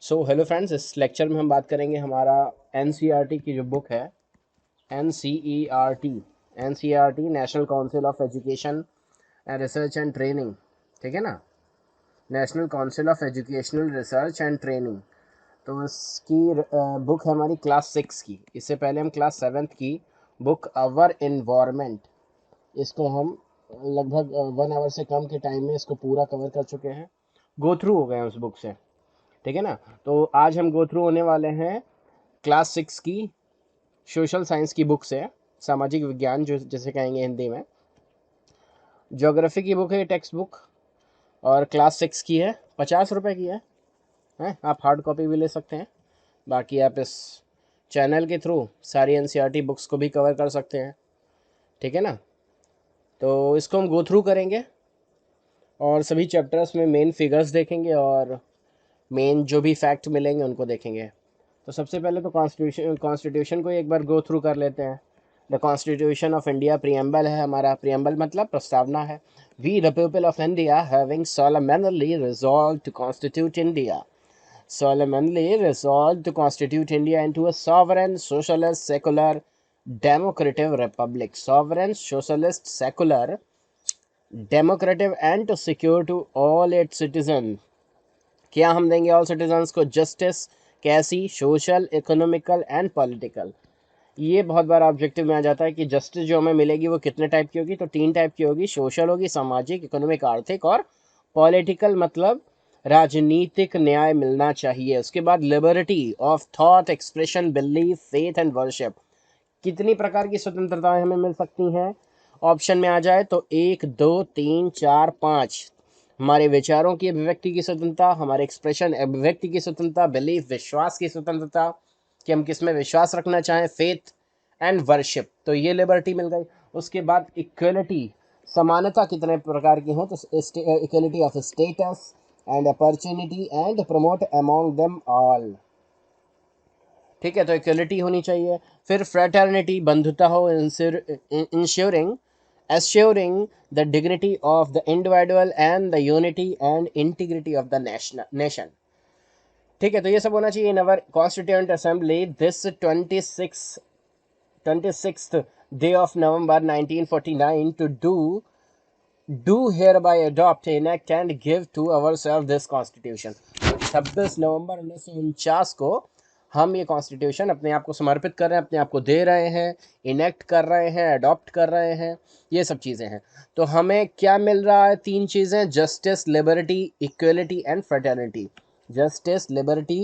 So hello friends, इस lecture में हम बात करेंगे हमारा एनसीईआरटी की जो बुक है। NCERT NCERT national council of education and research and training. ठीक है ना, national council of educational research and training. तो इसकी बुक है हमारी क्लास 6 की। इससे पहले हम क्लास 7th की बुक अवर इन्वायरमेंट, इसको हम लगभग 1 आवर से कम के टाइम में इसको पूरा कवर कर चुके हैं, गो थ्रू हो गए हैं उस बुक से। ठीक है ना। तो आज हम गो थ्रू होने वाले हैं क्लास 6 की सोशल साइंस की बुक से, सामाजिक विज्ञान जो जैसे कहेंगे हिंदी में। ज्योग्राफी की बुक है, टेक्स्ट बुक, और क्लास 6 की है। 50 रुपये की है। आप हार्ड कॉपी भी ले सकते हैं। बाकी आप इस चैनल के थ्रू सारी एनसीईआरटी बुक्स को भी कवर कर सकते हैं। ठीक है ना। तो इसको हम गो थ्रू करेंगे और सभी चैप्टर्स में मेन फिगर्स देखेंगे और मेन जो भी फैक्ट मिलेंगे उनको देखेंगे। तो सबसे पहले तो कॉन्स्टिट्यूशन को एक बार गो थ्रू कर लेते हैं। The Constitution of India preamble है हमारा। प्रियम्बल मतलब प्रस्तावना है। We the people of India having solemnly resolved to constitute India, solemnly resolved to constitute India into a sovereign, socialist, secular, democratic republic, sovereign, socialist, secular, democratic and to secure to all its citizens। क्या हम देंगे all citizens को? Justice. कैसी? Social, economical and political. ये बहुत बार objective में आ जाता है कि जस्टिस जो हमें मिलेगी वो कितने टाइप की होगी। तो 3 टाइप की होगी। सोशल होगी, सामाजिक, इकोनॉमिक आर्थिक, और पॉलिटिकल मतलब राजनीतिक न्याय मिलना चाहिए। उसके बाद liberty of thought, expression, belief, faith and worship. कितनी प्रकार की स्वतंत्रताएं हमें मिल सकती हैं? ऑप्शन में आ जाए तो 1, 2, 3, 4, 5। हमारे विचारों की अभिव्यक्ति की स्वतंत्रता, हमारे एक्सप्रेशन अभिव्यक्ति की स्वतंत्रता, बिलीफ विश्वास की स्वतंत्रता कि हम किस में विश्वास रखना चाहें, फेथ एंड वर्शिप। तो ये लिबर्टी मिल गई। उसके बाद इक्वलिटी, समानता कितने प्रकार की हो? तो equality of status and opportunity and promote among them all. ठीक है, तो इक्वलिटी होनी चाहिए। फिर फ्रेटर्निटी, बंधुता हो, ensuring assuring the dignity of the individual and the unity and integrity of the nation। ठीक है, तो ये सब होना चाहिए in our constituent assembly this 26th day of November 1949 to do hereby adopt, enact and give to ourselves this constitution। 26 नवंबर 1949 को हम ये कॉन्स्टिट्यूशन अपने आप को समर्पित कर रहे हैं, अपने आप को दे रहे हैं, इनेक्ट कर रहे हैं, अडॉप्ट कर रहे हैं। ये सब चीज़ें हैं। तो हमें क्या मिल रहा है? 3 चीज़ें: justice, liberty, equality and fraternity. Justice, liberty,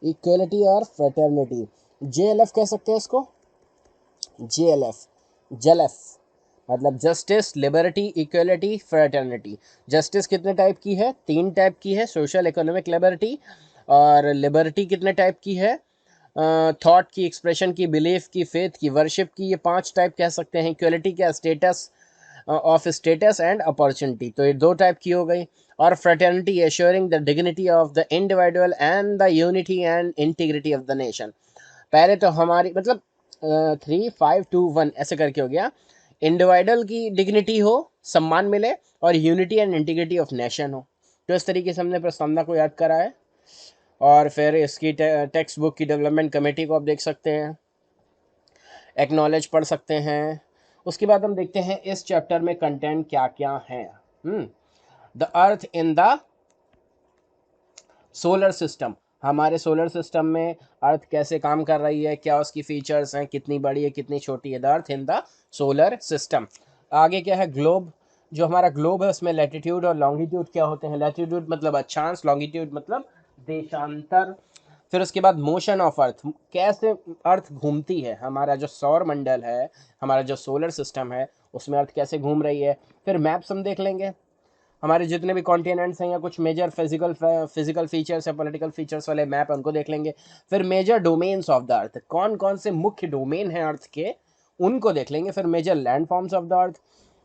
equality और फ्रेटर्निटी। JLF कह सकते हैं इसको। JLF, JLF मतलब justice, liberty, equality, fraternity. Justice कितने टाइप की है? 3 टाइप की है। Social, economic, liberty. और लिबर्टी कितने टाइप की है? थॉट की, एक्सप्रेशन की, बिलीफ की, फेथ की, वर्शिप की। ये 5 टाइप कह सकते हैं। इक्वलिटी क्या? Status, of status and opportunity. तो ये 2 टाइप की हो गई। और fraternity assuring the dignity of the individual and the unity and integrity of the nation. पहले तो हमारी मतलब 3, 5, 2, 1 ऐसे करके हो गया। इंडिविजुअल की डिग्निटी हो, सम्मान मिले, और unity and integrity of nation हो। तो इस तरीके से हमने प्रस्तावना को याद करा है। और फिर इसकी टेक्स्ट बुक की डेवलपमेंट कमेटी को आप देख सकते हैं, एक्नॉलेज पढ़ सकते हैं। उसके बाद हम देखते हैं इस चैप्टर में कंटेंट क्या क्या है। The earth in the solar system. हमारे सोलर सिस्टम में अर्थ कैसे काम कर रही है, क्या उसकी फीचर्स हैं, कितनी बड़ी है, कितनी छोटी है। The earth in the solar system. आगे क्या है? ग्लोब। जो हमारा ग्लोब है उसमें लैटिट्यूड और लॉन्गिट्यूड क्या होते हैं? लैटिट्यूड मतलब अक्षांश, लॉन्गिट्यूड मतलब देशांतर। फिर उसके बाद मोशन ऑफ अर्थ, कैसे अर्थ घूमती है। हमारा जो सौर मंडल है, हमारा जो सोलर सिस्टम है, उसमें अर्थ कैसे घूम रही है। फिर मैप्स हम देख लेंगे, हमारे जितने भी कॉन्टिनेंट्स हैं या कुछ मेजर फिजिकल फीचर्स या पॉलिटिकल फीचर्स वाले मैप है उनको देख लेंगे। फिर major domains of the earth, कौन कौन से मुख्य डोमेन हैं अर्थ के, उनको देख लेंगे। फिर major land forms of the earth,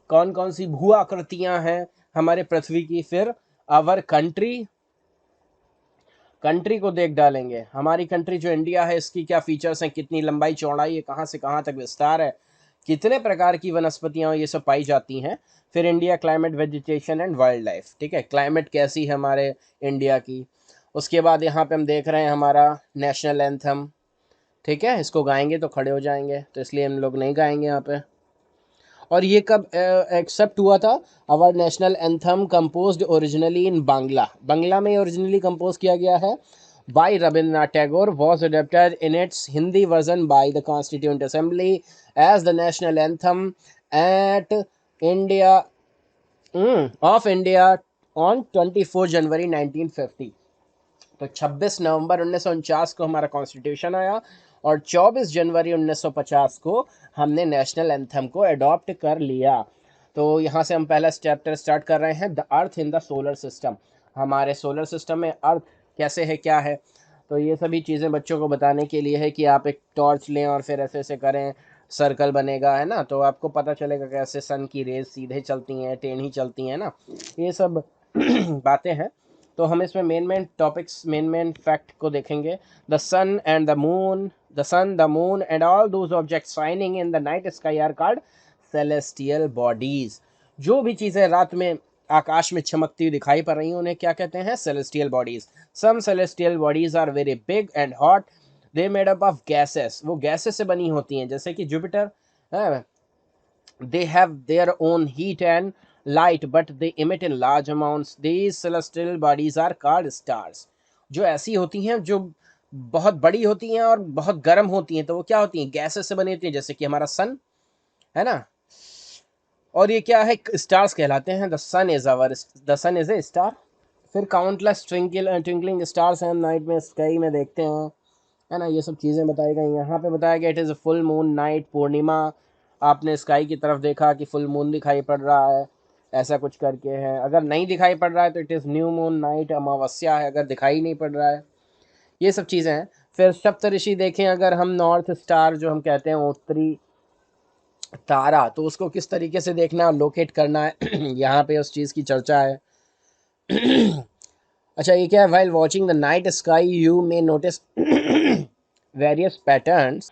कौन कौन सी भू आकृतियां हैं हमारे पृथ्वी की। फिर आवर कंट्री को देख डालेंगे। हमारी कंट्री जो इंडिया है इसकी क्या फीचर्स हैं, कितनी लंबाई चौड़ाई है, कहाँ से कहाँ तक विस्तार है, कितने प्रकार की वनस्पतियाँ ये सब पाई जाती हैं। फिर India climate, vegetation and wild life. ठीक है, क्लाइमेट कैसी है हमारे इंडिया की। उसके बाद यहाँ पे हम देख रहे हैं हमारा नेशनल एंथम, ठीक है, इसको गाएंगे तो खड़े हो जाएंगे, तो इसलिए हम लोग नहीं गाएंगे यहाँ पे। और ये कब एक्सेप्ट हुआ था? Our national anthem composed originally in Bangla, Bangla में ओरिजिनली कंपोज किया गया है by Rabindranath Tagore, was adopted in its Hindi version by the Constituent Assembly as the national anthem at India of India on 24 जनवरी 1950। तो 26 नवंबर 1949 को हमारा कॉन्स्टिट्यूशन आया और 24 जनवरी 1950 को हमने नेशनल एंथम को अडॉप्ट कर लिया। तो यहाँ से हम पहला चैप्टर स्टार्ट कर रहे हैं, the earth in the solar system. हमारे सोलर सिस्टम में अर्थ कैसे है, क्या है, तो ये सभी चीज़ें बच्चों को बताने के लिए है कि आप एक टॉर्च लें और फिर ऐसे ऐसे करें, सर्कल बनेगा, है ना, तो आपको पता चलेगा कैसे सन की रेज सीधे चलती हैं, टेढ़ी चलती हैं ना, ये सब बातें हैं। तो हम इसमें मेन टॉपिक्स, मेन फैक्ट को देखेंगे। The sun and the moon, the sun, the moon and all those objects shining in the night sky are called celestial bodies. जो भी चीज़ें रात में आकाश में चमकती हुई दिखाई पड़ रही हैं उन्हें क्या कहते हैं? Celestial bodies. Some celestial bodies are very big and hot, they made up of gases, वो गैसेस से बनी होती हैं, जैसे कि Jupiter, they have their own heat and light but they emit in large amounts. These celestial bodies are called stars। जो ऐसी होती हैं जो बहुत बड़ी होती हैं और बहुत गर्म होती हैं, तो वो क्या होती हैं? गैसेस से बनी होती हैं, जैसे कि हमारा सन है ना, और ये क्या है? स्टार्स कहलाते हैं। The sun is a star. फिर काउंटलेस ट्विंकलिंग स्टार्स हैं नाइट में, स्काई में देखते हैं, है ना, ये सब चीज़ें बताई गई। यहाँ पे बताया गया it is a full moon night, पूर्णिमा, आपने स्काई की तरफ देखा कि फुल मून दिखाई पड़ रहा है, ऐसा कुछ करके है। अगर नहीं दिखाई पड़ रहा है तो it is new moon night, अमावस्या है, अगर दिखाई नहीं पड़ रहा है, ये सब चीज़ें हैं। फिर सप्तऋषि देखें, अगर हम नॉर्थ स्टार जो हम कहते हैं उत्तरी तारा, तो उसको किस तरीके से देखना है, लोकेट करना है यहाँ पे उस चीज़ की चर्चा है। अच्छा, ये क्या है? While watching the night sky you may notice various patterns,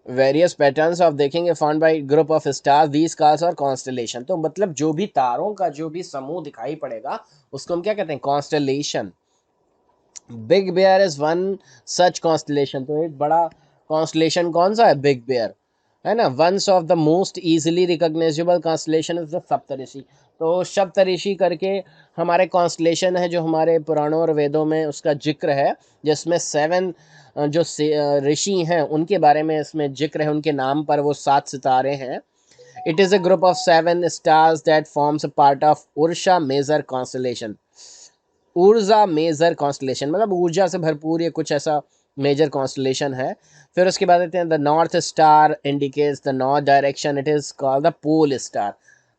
various patterns of देखेंगे found by group of stars, these calls or constellation. तो मतलब जो भी तारों का जो भी समूह दिखाई पड़ेगा उसको हम क्या कहते हैं? Constellation. Big Bear is one such constellation. तो एक बड़ा कॉन्स्टलेशन कौन सा है? बिग बेयर, है ना। Ones of the most easily recognisable constellation is the Saptarishi. तो सप्तऋषि करके हमारे कॉन्स्टलेशन है जो हमारे पुराणों और वेदों में उसका जिक्र है, जिसमें 7 जो ऋषि हैं उनके बारे में इसमें जिक्र है, उनके नाम पर वो 7 सितारे हैं। It is a group of 7 stars that forms a part of Ursa Major constellation. Ursa Major constellation मतलब ऊर्जा से भरपूर, ये कुछ ऐसा मेजर कॉन्स्टलेशन है। फिर उसके बाद देते हैं the north star indicates the north direction, it is called the pole star.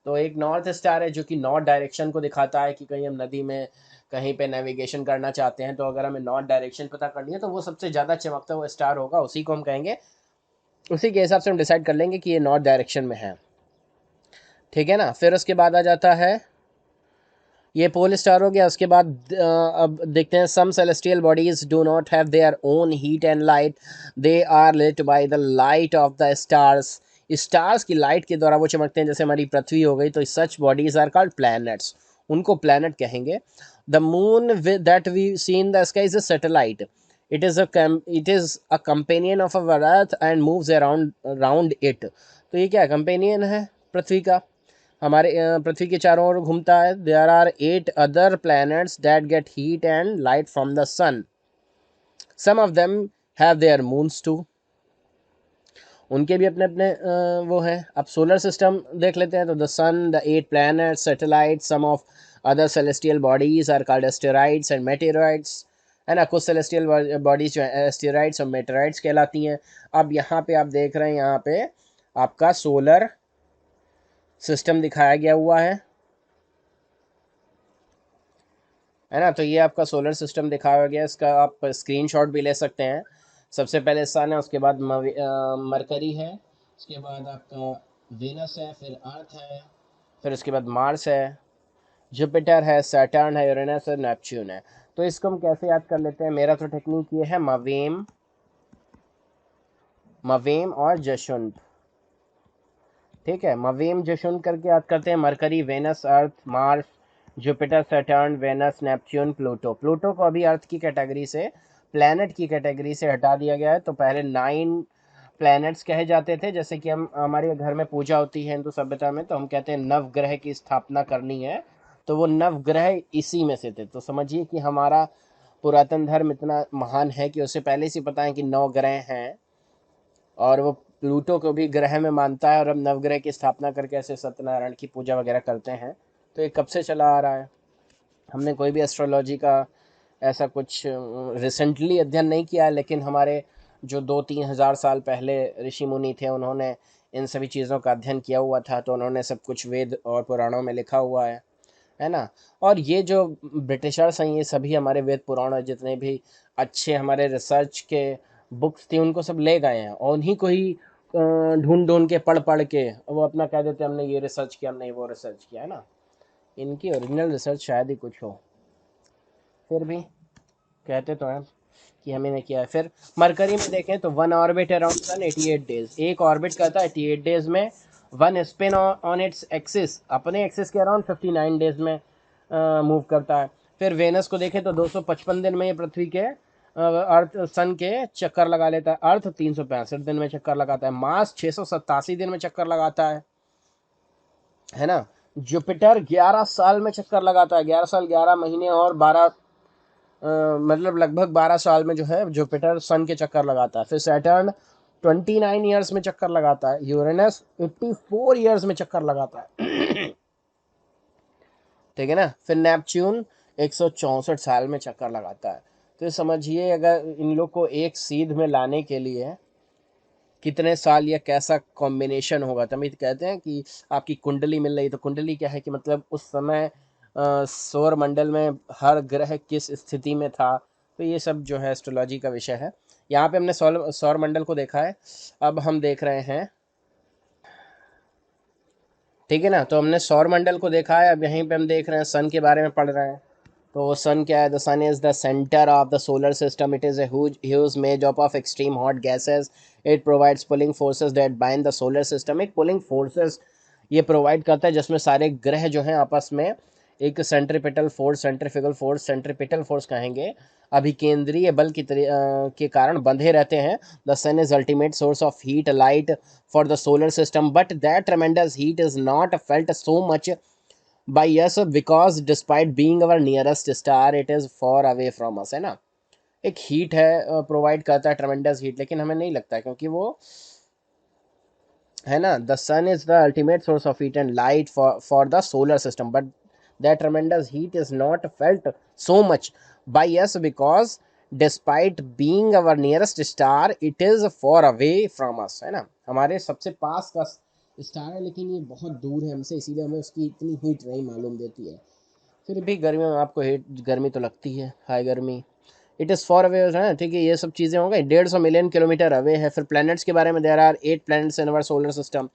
तो एक नॉर्थ स्टार है जो कि नॉर्थ डायरेक्शन को दिखाता है कि कहीं हम नदी में कहीं पे नेविगेशन करना चाहते हैं, तो अगर हमें नॉर्थ डायरेक्शन पता करनी है तो वो सबसे ज़्यादा चमकता हुआ स्टार होगा, उसी को हम कहेंगे, उसी के हिसाब से हम डिसाइड कर लेंगे कि ये नॉर्थ डायरेक्शन में है, ठीक है ना। फिर उसके बाद आ जाता है, ये पोल स्टार हो गया। उसके बाद अब देखते हैं, some celestial bodies do not have their own heat and light, they are lit by the light of the stars. Stars की लाइट के द्वारा वो चमकते हैं, जैसे हमारी पृथ्वी हो गई, तो such bodies are called planets, उनको प्लैनेट कहेंगे। The moon that we see in the sky is a satellite, it is a companion of our earth and moves around it. तो ये क्या कंपेनियन है पृथ्वी का, हमारे पृथ्वी के चारों ओर घूमता है। There are 8 other planets that get heat and light from the sun, some of them have their moons too, उनके भी अपने अपने वो हैं। अब सोलर सिस्टम देख लेते हैं, तो the sun, the 8 planets, satellites, some of other celestial bodies are called asteroids and meteoroids, है ना। कुछ सेलेस्टियल बॉडीज जो है एस्टेरॉइड्स और मेटेरॉइड्स कहलाती हैं। अब यहाँ पे आप देख रहे हैं, यहाँ पे आपका सोलर सिस्टम दिखाया गया हुआ है ना। तो ये आपका सोलर सिस्टम दिखाया गया, इसका आप स्क्रीनशॉट भी ले सकते हैं। सबसे पहले सन है, उसके बाद मरकरी है, उसके बाद आपका वेनस है, फिर अर्थ है, फिर उसके बाद मार्स है, जुपिटर है, सैटर्न है, यूरेनस है, नेपच्यून है। तो इसको हम कैसे याद कर लेते हैं? मेरा तो टेक्निक ये है, मवेम, मवेम और जशुंत, ठीक है। मवेम जशुंत करके याद करते हैं, Mercury, Venus, Earth, Mars, Jupiter, Saturn, Venus, Neptune, Pluto. Pluto को अभी अर्थ की कैटेगरी से, प्लैनेट की कैटेगरी से हटा दिया गया है। तो पहले 9 प्लैनेट्स कहे जाते थे, जैसे कि हम हमारे घर में पूजा होती है हिंदू सभ्यता में, तो हम कहते हैं नवग्रह की स्थापना करनी है, तो वो नवग्रह इसी में से थे। तो समझिए कि हमारा पुरातन धर्म इतना महान है कि उसे पहले से पता है कि 9 ग्रह हैं, और वो प्लूटो को भी ग्रह में मानता है, और अब नवग्रह की स्थापना करके ऐसे सत्यनारायण की पूजा वगैरह करते हैं। तो ये कब से चला आ रहा है। हमने कोई भी एस्ट्रोलॉजी का ऐसा कुछ रिसेंटली अध्ययन नहीं किया है, लेकिन हमारे जो 2-3 हज़ार साल पहले ऋषि मुनि थे, उन्होंने इन सभी चीज़ों का अध्ययन किया हुआ था, तो उन्होंने सब कुछ वेद और पुराणों में लिखा हुआ है ना। और ये जो ब्रिटिशर्स हैं, ये सभी हमारे वेद पुराण और जितने भी अच्छे हमारे रिसर्च के बुक्स थी, उनको सब ले गए हैं, और उन्हीं को ही ढूंढ ढूंढ के पढ़ पढ़ के वो अपना कह देते हैं हमने ये रिसर्च किया, हमने वो रिसर्च किया, है ना। इनकी ओरिजिनल रिसर्च शायद ही कुछ हो, फिर भी कहते तो हैं कि हमें ने किया है। फिर मरकरी में देखें तो 1 ऑर्बिट अराउंड सन 88 डेज, एक ऑर्बिट करता है 88 डेज में। 1 स्पिन ऑन इट्स एक्सिस, अपने एक्सिस के अराउंड 59 डेज में मूव करता है। फिर वेनस को देखें तो 255 दिन में ये पृथ्वी के अर्थ सन के चक्कर लगा लेता है। अर्थ 365 दिन में चक्कर लगाता है। मार्स 687 दिन में चक्कर लगाता है ना। जुपिटर 11 साल में चक्कर लगाता है, 11 साल 11 महीने और 12 मतलब लगभग 12 साल में जो है जुपिटर सन के चक्कर लगाता है। फिर सैटर्न 29 ईयर्स में चक्कर लगाता है। यूरेनस 84 ईयर्स में चक्कर लगाता है। ठीक है ना। फिर नेपच्यून 164 साल में चक्कर लगाता है। तो समझिए अगर इन लोग को एक सीध में लाने के लिए कितने साल या कैसा कॉम्बिनेशन होगा। तभी तो कहते हैं कि आपकी कुंडली मिल रही, तो कुंडली क्या है कि मतलब उस समय सौर मंडल में हर ग्रह किस स्थिति में था। तो ये सब जो है एस्ट्रोलॉजी का विषय है। यहाँ पे हमने सौर सौर मंडल को देखा है, अब हम देख रहे हैं, ठीक है ना। तो हमने सौर मंडल को देखा है, अब यहीं पे हम देख रहे हैं सन के बारे में पढ़ रहे हैं। तो सन क्या है, the sun is the centre of the solar system, it is a huge made up of extreme hot gases, it provides pulling forces that bind the solar system. एक पुलिंग फोर्सेस ये provide करता है जिसमें सारे ग्रह जो हैं आपस में एक centripetal force, centrifugal force, centripetal force कहेंगे, अभिकेंद्रीय बल के कारण बंधे रहते हैं। The sun is ultimate source of heat light for the solar system, but that tremendous heat is not felt so much by us because despite being our nearest star it is far away from us, है ना। एक heat है, provide करता है tremendous heat, लेकिन हमें नहीं लगता है क्योंकि वो, है ना, the sun is the ultimate source of heat and light for the solar system, but that tremendous heat is not felt so much by us because despite being our nearest star it is far away from us, है ना। हमारे सबसे पास का star है, लेकिन ये बहुत दूर है हमसे, इसीलिए हमें उसकी इतनी हीट नहीं मालूम देती है। फिर भी गर्मियों में आपको हीट गर्मी तो लगती है, हाई गर्मी। इट इज़ फॉर अवे है, ठीक है, ये सब चीज़ें हो गई। 150 मिलियन किलोमीटर अवे है। फिर प्लैनेट्स के बारे में, there are 8 planets in our solar system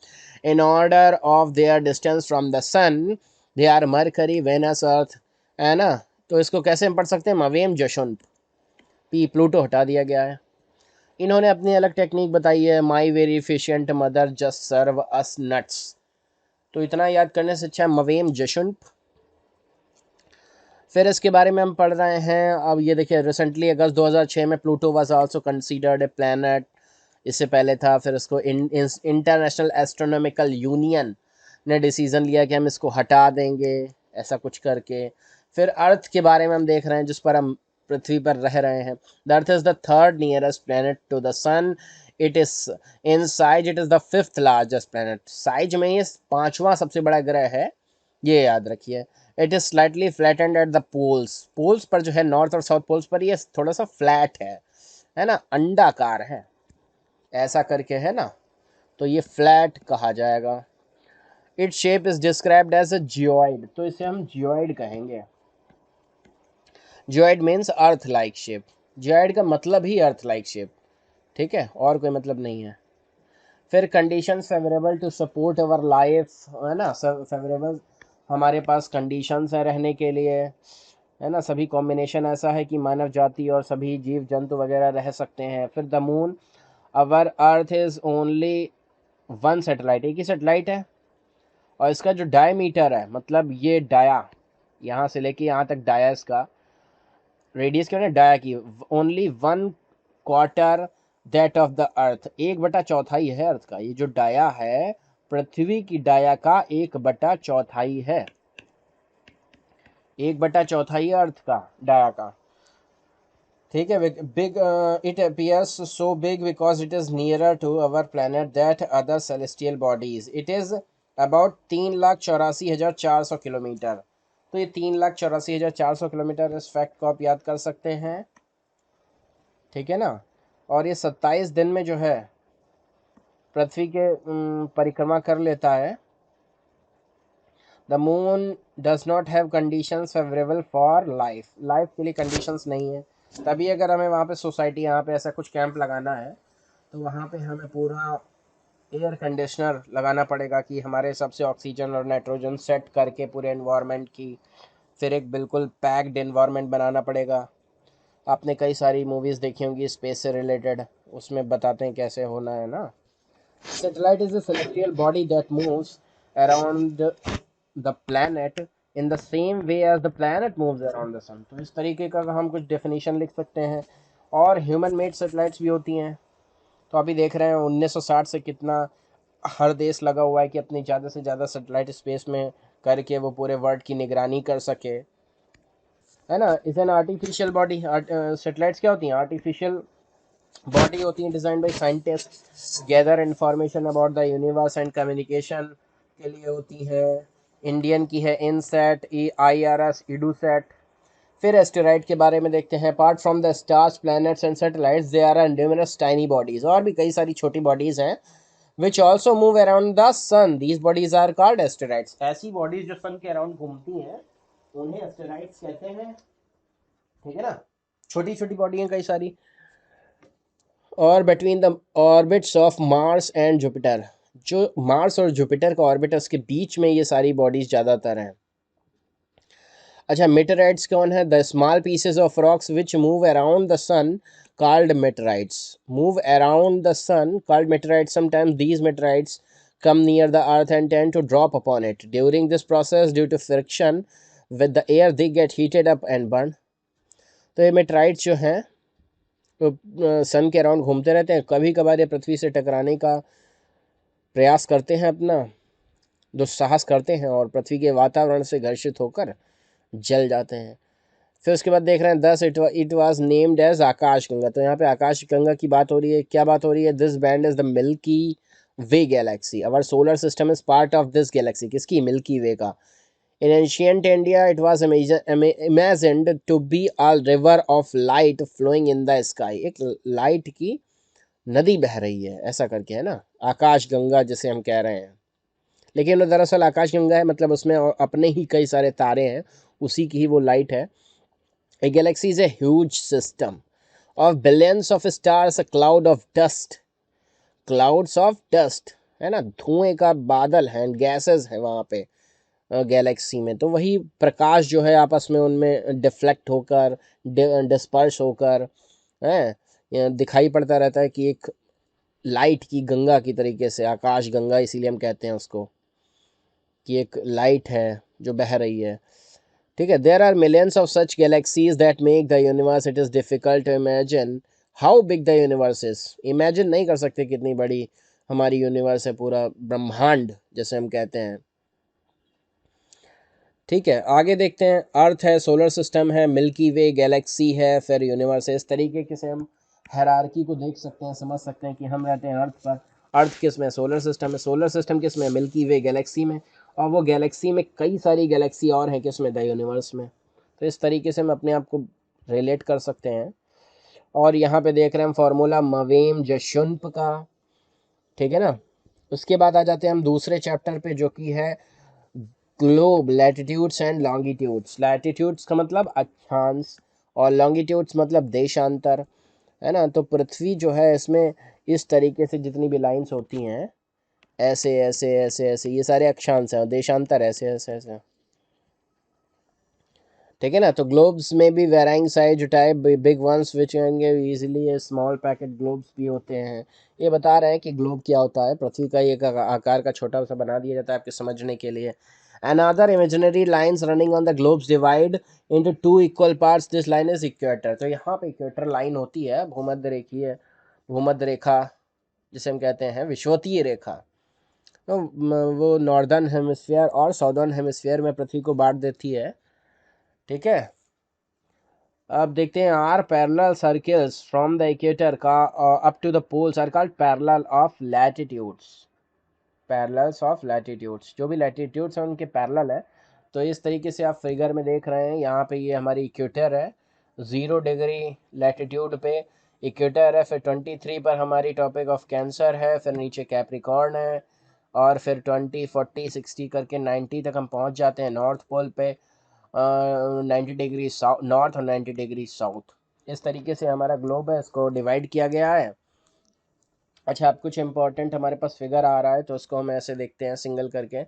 in order of their distance from the sun, they are Mercury, Venus, Earth, है ना। तो इसको कैसे हम पढ़ सकते हैं, मवेम जशुन, पी प्लूटो हटा दिया गया है। इन्होंने अपनी अलग टेक्निक बताई है, my very efficient mother just serve us nuts. तो इतना याद करने से अच्छा है मवेम जशुन। फिर इसके बारे में हम पढ़ रहे हैं, अब ये देखिए रिसेंटली अगस्त 2006 में Pluto was also considered A planet, इससे पहले था। फिर इसको इंटरनेशनल एस्ट्रोनॉमिकल यूनियन ने डिसीजन लिया कि हम इसको हटा देंगे, ऐसा कुछ करके। फिर अर्थ के बारे में हम देख रहे हैं, जिस पर हम पृथ्वी पर रह रहे हैं। The earth is the third nearest planet to the sun, it is in size it is the fifth largest planet, size में ये पांचवा सबसे बड़ा ग्रह है, ये याद रखिए। It is slightly flattened at the poles, poles पर जो है नॉर्थ और साउथ पोल्स पर ये थोड़ा सा फ्लैट है ना, अंडाकार है, ऐसा करके, है ना। तो ये फ्लैट कहा जाएगा। It shape is described as a geoid, तो इसे हम जियोइड कहेंगे। Geoid means earth like shape, geoid का मतलब ही अर्थ लाइक शेप, ठीक है, और कोई मतलब नहीं है। फिर conditions favourable to support our life, है ना, फेवरेबल हमारे पास कंडीशंस हैं रहने के लिए, है ना। सभी कॉम्बिनेशन ऐसा है कि मानव जाति और सभी जीव जंतु वगैरह रह सकते हैं। फिर the moon, our earth is only one satellite, एक ही सैटेलाइट है, और इसका जो डायमीटर है, मतलब ये डाया यहाँ से लेके यहाँ तक डाया इसका रेडियस क्या है डाया की, ओनली 1/4 दैट ऑफ द अर्थ, 1/4 है अर्थ का। ये जो डाया है पृथ्वी की डाया का 1/4 है, 1/4 है अर्थ का डाया का। ठीक है, big it appears so big because it is nearer to our planet that other celestial bodies. It is about 3,84,400 kilometre. तो ये 3,84,400 किलोमीटर, इस फैक्ट को आप याद कर सकते हैं। ठीक है ना। और ये 27 दिन में जो है पृथ्वी के परिक्रमा कर लेता है। The moon does not have conditions favourable for life, life के लिए कंडीशंस नहीं है। तभी अगर हमें वहाँ पे सोसाइटी, यहाँ पे ऐसा कुछ कैंप लगाना है तो वहाँ पे हमें पूरा एयर कंडीशनर लगाना पड़ेगा कि हमारे हिसाब से ऑक्सीजन और नाइट्रोजन सेट करके पूरे एनवायरनमेंट की, फिर एक बिल्कुल पैक्ड एनवायरनमेंट बनाना पड़ेगा। आपने कई सारी मूवीज़ देखी होंगी स्पेस से रिलेटेड, उसमें बताते हैं कैसे होना है ना। Satellite is a celestial body that moves around the planet in the same way as the planet moves around the sun। तो इस तरीके का हम कुछ डेफिनेशन लिख सकते हैं। और ह्यूमन मेड सेटेलाइट्स भी होती हैं। तो अभी देख रहे हैं 1960 से कितना हर देश लगा हुआ है कि अपनी ज़्यादा से ज़्यादा सेटेलाइट स्पेस में करके वो पूरे वर्ल्ड की निगरानी कर सके, है ना। Is an artificial body. Satellites क्या होती हैं? आर्टिफिशियल बॉडी होती है design by scientist, gather information about the universe and communication के लिए होती है। इंडियन की है इनसैट, IRS, इडूसैट। फिर एस्टेरॉइड के बारे में देखते हैं। Apart from the stars, planets and satellites, there are numerous tiny bodies, और भी कई सारी छोटी बॉडीज हैं which also move around the sun. These bodies are called asteroids. ऐसी बॉडीज जो सन के अराउंड घूमती हैं उन्हें एस्टेरॉइड्स कहते हैं। ठीक है ना, छोटी छोटी बॉडी हैं कई सारी। और between the orbits of Mars and Jupiter, जो मार्स और जुपिटर का ऑर्बिट है उसके बीच में ये सारी बॉडीज ज़्यादातर हैं। अच्छा, मेटेराइट्स कौन है? The small pieces of rocks which move around the sun called meteorites. Move around the sun called meteorites. Sometimes these meteorites come near the earth and tend to drop upon it. During this process, due to friction with the air, they get heated up and burned. तो ये मेटेराइट्स जो हैं तो सन के around घूमते रहते हैं, कभी कभार ये पृथ्वी से टकराने का प्रयास करते हैं, अपना दुस्साहस करते हैं और पृथ्वी के वातावरण से घर्षित होकर जल जाते हैं। फिर उसके बाद देख रहे हैं 10 इट वाज नेम्ड एज आकाश गंगा। तो यहाँ पे आकाश गंगा की बात हो रही है। क्या बात हो रही है? This band is the milky way Galaxy. Our solar system is part of this Galaxy. किसकी? मिल्की वे का। In ancient India, it was imagined to be a river of light flowing in the sky। एक light की नदी बह रही है ऐसा करके, है ना, आकाश गंगा जिसे हम कह रहे हैं। लेकिन वो दरअसल आकाश गंगा है, मतलब उसमें अपने ही कई सारे तारे हैं, उसी की ही वो लाइट है। A galaxy is a huge system of billions of stars, a cloud of dust, clouds of dust, है ना, धुएं का बादल है, गैसेस है वहाँ पे गैलेक्सी में। तो वही प्रकाश जो है आपस में उनमें डिफ्लेक्ट होकर, डिस्पर्स होकर है दिखाई पड़ता रहता है कि एक लाइट की गंगा की तरीके से, आकाश गंगा इसीलिए हम कहते हैं उसको कि एक लाइट है जो बह रही है। ठीक है, there are millions of such galaxies that make the universe. It is difficult to imagine how big the universe is. Imagine नहीं कर सकते कितनी बड़ी हमारी यूनिवर्स है, पूरा ब्रह्मांड जैसे हम कहते हैं। ठीक है, आगे देखते हैं। अर्थ है, सोलर सिस्टम है, मिल्की वे गैलेक्सी है, फिर यूनिवर्स है। इस तरीके से हम हायरार्की को देख सकते हैं, समझ सकते हैं कि हम रहते हैं अर्थ पर। अर्थ किस में? सोलर सिस्टम में। सोलर सिस्टम किस में? मिल्की वे गैलेक्सी में। और वो गैलेक्सी में कई सारी गैलेक्सी और हैं किस में? द यूनिवर्स में। तो इस तरीके से हम अपने आप को रिलेट कर सकते हैं। और यहाँ पे देख रहे हैं हम फार्मूला मवेम जशुंप का। ठीक है ना। उसके बाद आ जाते हैं हम दूसरे चैप्टर पे जो कि है globe, latitudes and longitudes. Latitudes का मतलब अक्षांश और लॉन्गिट्यूड्स मतलब देशांतर, है ना। तो पृथ्वी जो है इसमें इस तरीके से जितनी भी लाइंस होती हैं, ऐसे ऐसे ऐसे ऐसे, ये सारे अक्षांश हैं, देशांतर ऐसे ऐसे ऐसे। ठीक है ना। तो ग्लोब्स में भी varying size type, big ones which easily, small packet globes भी होते हैं। ये बता रहे हैं कि ग्लोब क्या होता है। पृथ्वी का एक आकार का छोटा सा बना दिया जाता है आपके समझने के लिए। Another imaginary lines running on the globes divide into two equal parts. This line is equator. तो यहाँ पे इक्वेटर लाइन होती है, भूमध्य रेखीय, भूमध्य रेखा जिसे हम कहते हैं विषुवतीय रेखा, तो वो नॉर्दर्न हेमिस्फीयर और साउदर्न हेमिस्फीयर में पृथ्वी को बांट देती है। ठीक है, अब देखते हैं are parallel circles from the equator का up to the poles are called parallel of latitudes. Parallels of latitudes, जो भी लैटिट्यूड्स हैं उनके पैरेलल है। तो इस तरीके से आप फिगर में देख रहे हैं, यहाँ पे ये हमारी इक्वेटर है, 0 डिग्री लैटिट्यूड पे इक्वेटर है, फिर 23 पर हमारी टॉपिक ऑफ कैंसर है, फिर नीचे कैप्रिकॉर्न है, और फिर 20 40 60 करके 90 तक हम पहुँच जाते हैं नॉर्थ पोल पे, 90 डिग्री साउथ नॉर्थ और 90 डिग्री साउथ। इस तरीके से हमारा ग्लोब है, इसको डिवाइड किया गया है। अच्छा, अब कुछ इंपॉर्टेंट हमारे पास फिगर आ रहा है तो उसको हम ऐसे देखते हैं सिंगल करके।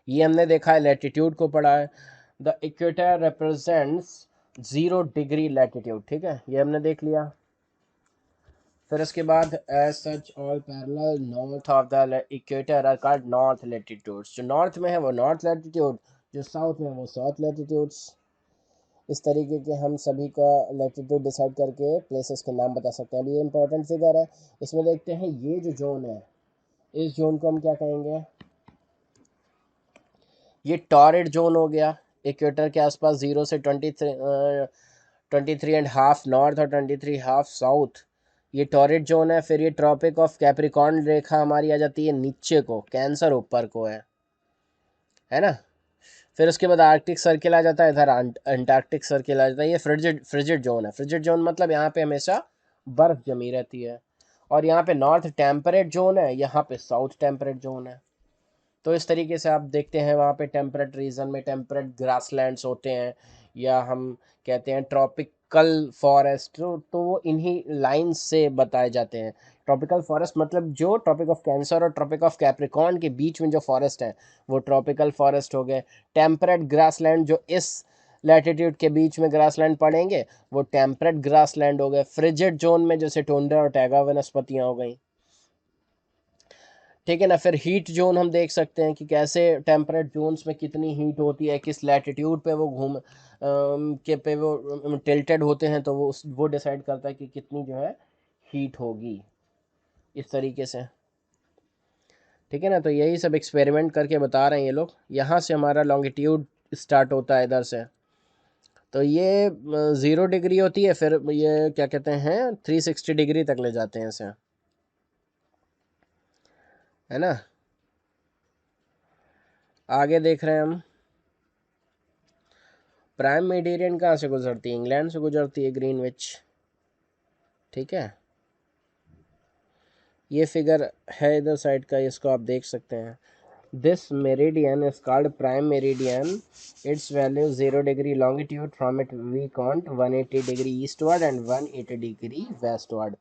ये हमने देखा है, लैटिट्यूड को पढ़ा है, the equator represents 0 degree latitude. ठीक है, ये हमने देख लिया। फिर उसके बाद as such all parallel north of the equator are called north latitudes. जो नॉर्थ में है वो नॉर्थ लैटिट्यूड, जो साउथ में है वो साउथ लैटिट्यूड्स। इस तरीके के हम सभी का लैटिट्यूड डिसाइड करके प्लेसेस के नाम बता सकते हैं। अभी ये इंपॉर्टेंट फिगर है, इसमें देखते हैं ये जो जोन है, इस जोन को हम क्या कहेंगे, ये टॉरिड जोन हो गया। इक्वेटर के आसपास 0 से 23.5 नॉर्थ और 23.5 साउथ, ये टॉरिड जोन है। फिर ये ट्रॉपिक ऑफ कैप्रिकॉर्न रेखा हमारी आ जाती है नीचे को, कैंसर ऊपर को है ना। फिर उसके बाद आर्कटिक सर्किल आ जाता है, इधर अंटार्कटिक सर्किल आ जाता है। ये फ्रिजिड जोन है। फ्रिजिड जोन मतलब यहाँ पे हमेशा बर्फ जमी रहती है। और यहाँ पे नॉर्थ टेम्परेट जोन है, यहाँ पे साउथ टेम्परेट जोन है। तो इस तरीके से आप देखते हैं वहाँ पे टेम्परेट रीजन में टेम्परेट ग्रासलैंड्स होते हैं, या हम कहते हैं ट्रॉपिकल फॉरेस्ट, तो वो इन्हीं लाइंस से बताए जाते हैं। ट्रॉपिकल फॉरेस्ट मतलब जो ट्रॉपिक ऑफ कैंसर और ट्रॉपिक ऑफ कैप्रिकॉर्न के बीच में जो फॉरेस्ट है वो ट्रॉपिकल फॉरेस्ट हो गए। टेम्परेट ग्रासलैंड जो इस लैटिट्यूड के बीच में ग्रासलैंड पड़ेंगे वो टेम्परेट ग्रासलैंड हो गए। फ्रिजिड जोन में जैसे टुंड्रा और टैगा वनस्पतियाँ हो गई। ठीक है ना। फिर हीट जोन हम देख सकते हैं कि कैसे टेम्परेट जोन्स में कितनी हीट होती है, किस लैटिट्यूड पे वो के पे वो टिल्टेड होते हैं, तो वो डिसाइड करता है कि कितनी जो है हीट होगी, इस तरीके से। ठीक है ना, तो यही सब एक्सपेरिमेंट करके बता रहे हैं ये लोग। यहाँ से हमारा लॉन्गिट्यूड स्टार्ट होता है इधर से, तो ये 0 डिग्री होती है, फिर ये क्या कहते हैं 360 डिग्री तक ले जाते हैं इसे, है ना। आगे देख रहे हैं हम, प्राइम मेडिरियन कहाँ से गुजरती है, इंग्लैंड से गुजरती है, ग्रीनविच। ठीक है, ये फिगर है इधर साइड का, इसको आप देख सकते हैं। This meridian is called prime meridian, its value 0 degree longitude, from it we count 180 degree eastward and 180 degree westward.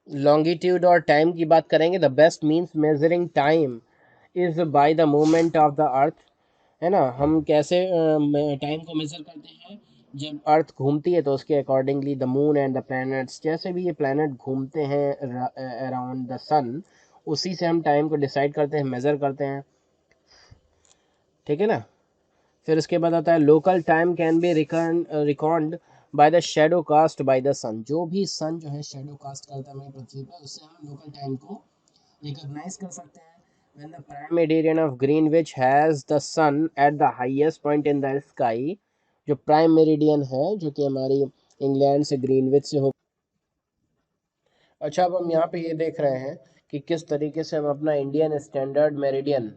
Longitude और टाइम की बात करेंगे, the best means measuring time is by the movement of the earth, है ना। हम कैसे time को major करते हैं, जब अर्थ घूमती है तो उसके accordingly the moon and the planets, जैसे भी ये प्लैनेट घूमते हैं अराउंड द सन, उसी से हम टाइम को डिसाइड करते हैं, मेज़र करते हैं। ठीक है ना। फिर उसके बाद आता है local time can be record by the shadow cast by the sun. जो भी सन जो है शेडो कास्ट करता है हमारी पृथ्वी पर, उससे हम लोकल टाइम को रिकॉग्नाइज कर सकते हैं। When the prime meridian of Greenwich has the sun at the highest point in the sky, जो प्राइम मेरिडियन है जो कि हमारी इंग्लैंड से ग्रीनविच से हो। अच्छा, अब हम यहाँ पे ये देख रहे हैं कि किस तरीके से हम अपना Indian standard meridian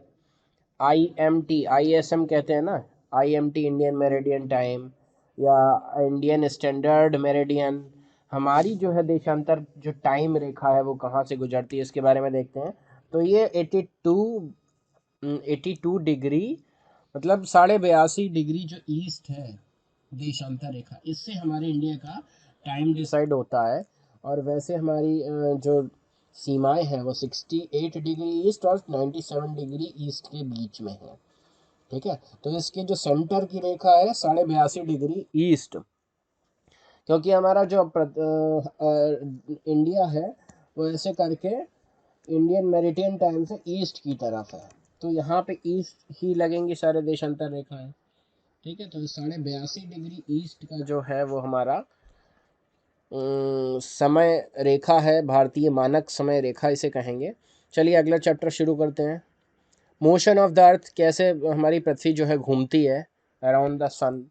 IMT ISM कहते हैं ना, IMT इंडियन मेरिडियन टाइम या इंडियन स्टैंडर्ड मेरिडियन, हमारी जो है देशांतर जो टाइम रेखा है वो कहाँ से गुजरती है इसके बारे में देखते हैं। तो ये 82 डिग्री मतलब 82.5 डिग्री जो ईस्ट है देशांतर रेखा, इससे हमारे इंडिया का टाइम डिसाइड होता है। और वैसे हमारी जो सीमाएं हैं वो 68 डिग्री ईस्ट और 97 डिग्री ईस्ट के बीच में है। ठीक है, तो इसके जो सेंटर की रेखा है 82.5 डिग्री ईस्ट, क्योंकि हमारा जो इंडिया है वो ऐसे करके इंडियन मेरिडियन टाइम से ईस्ट की तरफ है। तो यहाँ पे ईस्ट ही लगेंगे सारे देशांतर रेखाएं। ठीक है, तो 82.5 डिग्री ईस्ट का जो है वो हमारा समय रेखा है, भारतीय मानक समय रेखा इसे कहेंगे। चलिए अगला चैप्टर शुरू करते हैं। मोशन ऑफ द अर्थ, कैसे हमारी पृथ्वी जो है घूमती है अराउंड द सन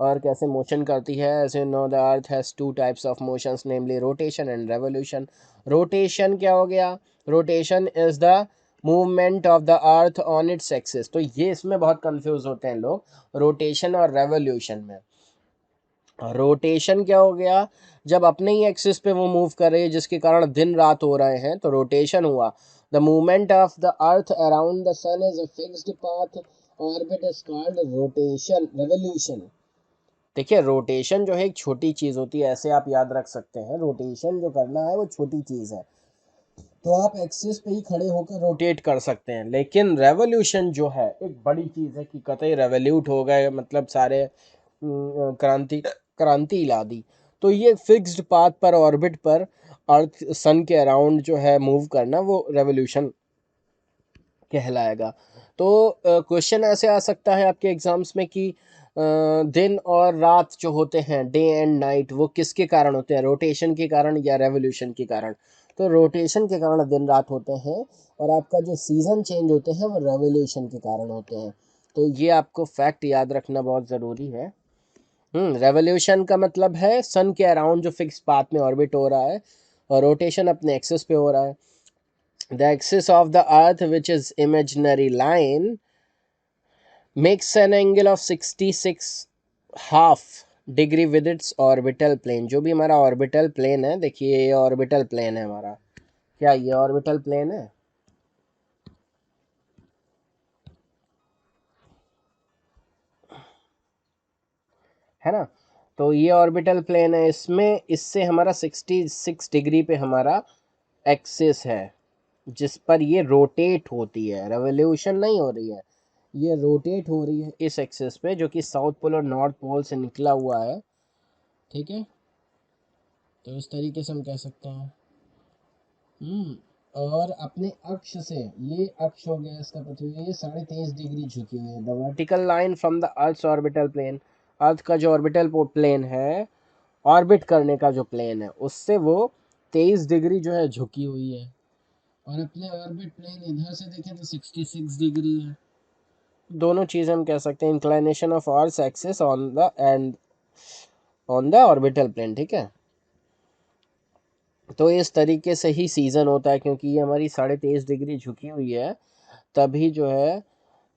और कैसे मोशन करती है। As you know the earth has two types of motions namely rotation and revolution. Rotation क्या हो गया? Rotation is the movement of the earth on its axis. तो ये इसमें बहुत कंफ्यूज होते हैं लोग रोटेशन और रेवोल्यूशन में। रोटेशन क्या हो गया? जब अपने ही एक्सिस पे वो मूव कर रही है जिसके कारण दिन रात हो रहे हैं, तो रोटेशन हुआ। The movement of the earth around the sun is a fixed path orbit is called rotation. Revolution, देखिए रोटेशन जो है एक छोटी चीज़ होती है, ऐसे आप याद रख सकते हैं। रोटेशन जो करना है वो छोटी चीज़ है, तो आप एक्सिस पे ही खड़े होकर रोटेट कर सकते हैं। लेकिन रेवोल्यूशन जो है एक बड़ी चीज़ है कि कतई रेवोल्यूट हो गए, मतलब सारे क्रांति क्रांति ला दी। तो ये फिक्स्ड पाथ पर ऑर्बिट पर अर्थ सन के अराउंड जो है मूव करना, वो रेवोल्यूशन कहलाएगा। तो क्वेश्चन ऐसे आ सकता है आपके एग्जाम्स में कि दिन और रात जो होते हैं, डे एंड नाइट, वो किसके कारण होते हैं? रोटेशन के कारण या रेवोल्यूशन के कारण? तो रोटेशन के कारण दिन रात होते हैं, और आपका जो सीज़न चेंज होते हैं वो रेवोल्यूशन के कारण होते हैं। तो ये आपको फैक्ट याद रखना बहुत ज़रूरी है। रेवोल्यूशन का मतलब है सन के अराउंड जो फिक्स पाथ में ऑर्बिट हो रहा है, और रोटेशन अपने एक्सिस पे हो रहा है। The axis of the earth, which is imaginary line, makes an angle of 66.5 degree with its orbital plane। जो भी हमारा ऑर्बिटल प्लेन है, देखिए ये ऑर्बिटल प्लेन है हमारा। क्या ये ऑर्बिटल प्लेन है ना? तो ये ऑर्बिटल प्लेन है, इसमें इससे हमारा 66 डिग्री पे हमारा एक्सिस है जिस पर ये रोटेट होती है। रेवोल्यूशन नहीं हो रही है, ये रोटेट हो रही है इस एक्सिस पे, जो कि साउथ पोल और नॉर्थ पोल से निकला हुआ है। ठीक है, तो इस तरीके से हम कह सकते हैं। और अपने अक्ष से, ये अक्ष हो गया इसका पृथ्वी, ये 23.5 डिग्री झुकी हुई है। The vertical line from the earth orbital plane, earth का जो ऑर्बिटल प्लेन है, ऑर्बिट करने का जो प्लेन है, उससे वो 23 डिग्री जो है झुकी हुई है। और अपने ऑर्बिट प्लेन इधर से देखें तो 66 डिग्री है। दोनों चीज़ हम कह सकते हैं, inclination of earth axis on the end on the orbital plane. ठीक है, तो इस तरीके से ही सीज़न होता है, क्योंकि ये हमारी 23.5 डिग्री झुकी हुई है, तभी जो है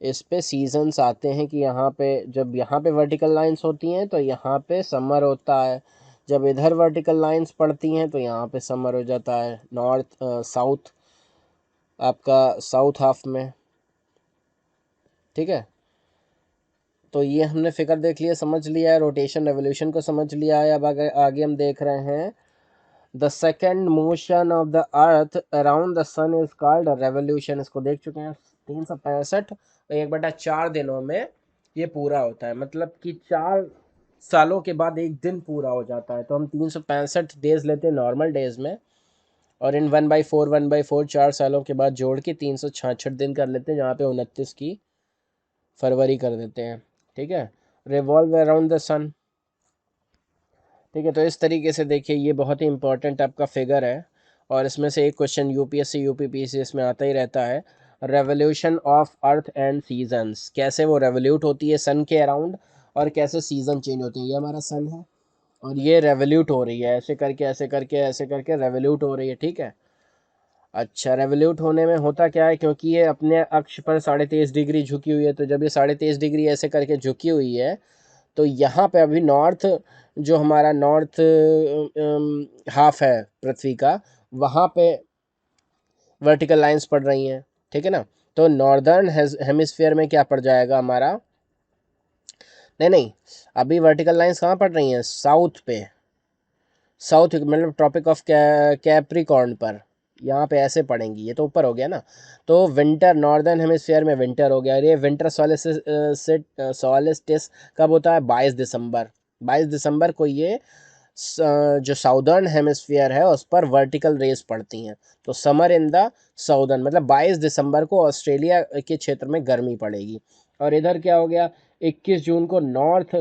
इस पे सीजन्स आते हैं कि यहाँ पे जब यहाँ पे वर्टिकल लाइंस होती हैं तो यहाँ पे समर होता है, जब इधर वर्टिकल लाइंस पड़ती हैं तो यहाँ पे समर हो जाता है, नॉर्थ साउथ, आपका साउथ हाफ में। ठीक है, तो ये हमने फिगर देख लिया, समझ लिया है, रोटेशन रेवोल्यूशन को समझ लिया है। अब आगे आगे हम देख रहे हैं the second motion of the earth around the sun is called revolution. इसको देख चुके हैं। 365 1/4 दिनों में ये पूरा होता है, मतलब कि 4 सालों के बाद एक दिन पूरा हो जाता है। तो हम 365 डेज लेते हैं नॉर्मल डेज में, और इन 1/4 4 सालों के बाद जोड़ के 366 दिन कर लेते हैं, जहाँ पे 29 की फरवरी कर देते हैं। ठीक है, रिवॉल्व अराउंड द सन। ठीक है, तो इस तरीके से देखिए ये बहुत ही इंपॉर्टेंट आपका फिगर है, और इसमें से एक क्वेश्चन यूपीएससी यूपीपीएससी इसमें आता ही रहता है। Revolution of earth and seasons, कैसे वो रेवोल्यूट होती है सन के अराउंड, और कैसे सीज़न चेंज होते हैं। ये हमारा सन है और ये रेवोल्यूट हो रही है, ऐसे करके ऐसे करके ऐसे करके रेवोल्यूट हो रही है। ठीक है, अच्छा, रेवोल्यूट होने में होता क्या है, क्योंकि ये अपने अक्ष पर 23.5 डिग्री झुकी हुई है, तो जब ये 23.5 डिग्री ऐसे करके झुकी हुई है, तो यहाँ पे अभी नॉर्थ, जो हमारा नॉर्थ हाफ है पृथ्वी का, वहाँ पे वर्टिकल लाइंस पड़ रही हैं। ठीक है ना, तो नॉर्दर्न हेमिस्फीयर में क्या पड़ जाएगा हमारा, नहीं नहीं, अभी वर्टिकल लाइंस कहाँ पड़ रही हैं? साउथ पे, साउथ मतलब ट्रॉपिक ऑफ कैप्रिकॉर्न पर, यहाँ पे ऐसे पड़ेंगी। ये तो ऊपर हो गया ना, तो विंटर नॉर्दर्न हेमिस्फीयर में विंटर हो गया। ये विंटर सॉलिस्टिस कब होता है? 22 दिसंबर। 22 दिसंबर को ये जो साउदर्न हेमिस्फीयर है उस पर वर्टिकल रेस पड़ती हैं। तो समर इन द साउदर्न मतलब 22 दिसंबर को ऑस्ट्रेलिया के क्षेत्र में गर्मी पड़ेगी। और इधर क्या हो गया, 21 जून को नॉर्थ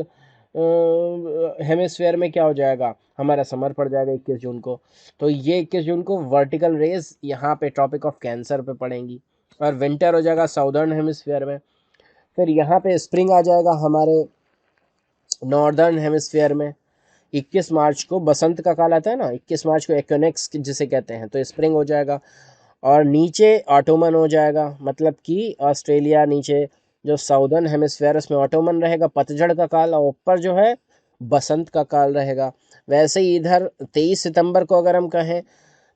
हेमिस्फीयर में क्या हो जाएगा, हमारा समर पड़ जाएगा 21 जून को। तो ये 21 जून को वर्टिकल रेस यहाँ पे ट्रॉपिक ऑफ कैंसर पे पड़ेंगी और विंटर हो जाएगा साउदर्न हेमिस्फीयर में। फिर यहाँ पे स्प्रिंग आ जाएगा हमारे नॉर्दर्न हेमिस्फीयर में। 21 मार्च को बसंत का काल आता है ना, 21 मार्च को इक्विनोक्स जिसे कहते हैं, तो स्प्रिंग हो जाएगा। और नीचे ऑटोमन हो जाएगा, मतलब कि ऑस्ट्रेलिया नीचे जो साउदर्न हेमिस्फीयर उसमें ऑटोमन रहेगा, पतझड़ का काल, और ऊपर जो है बसंत का काल रहेगा। वैसे ही इधर 23 सितंबर को अगर हम कहें,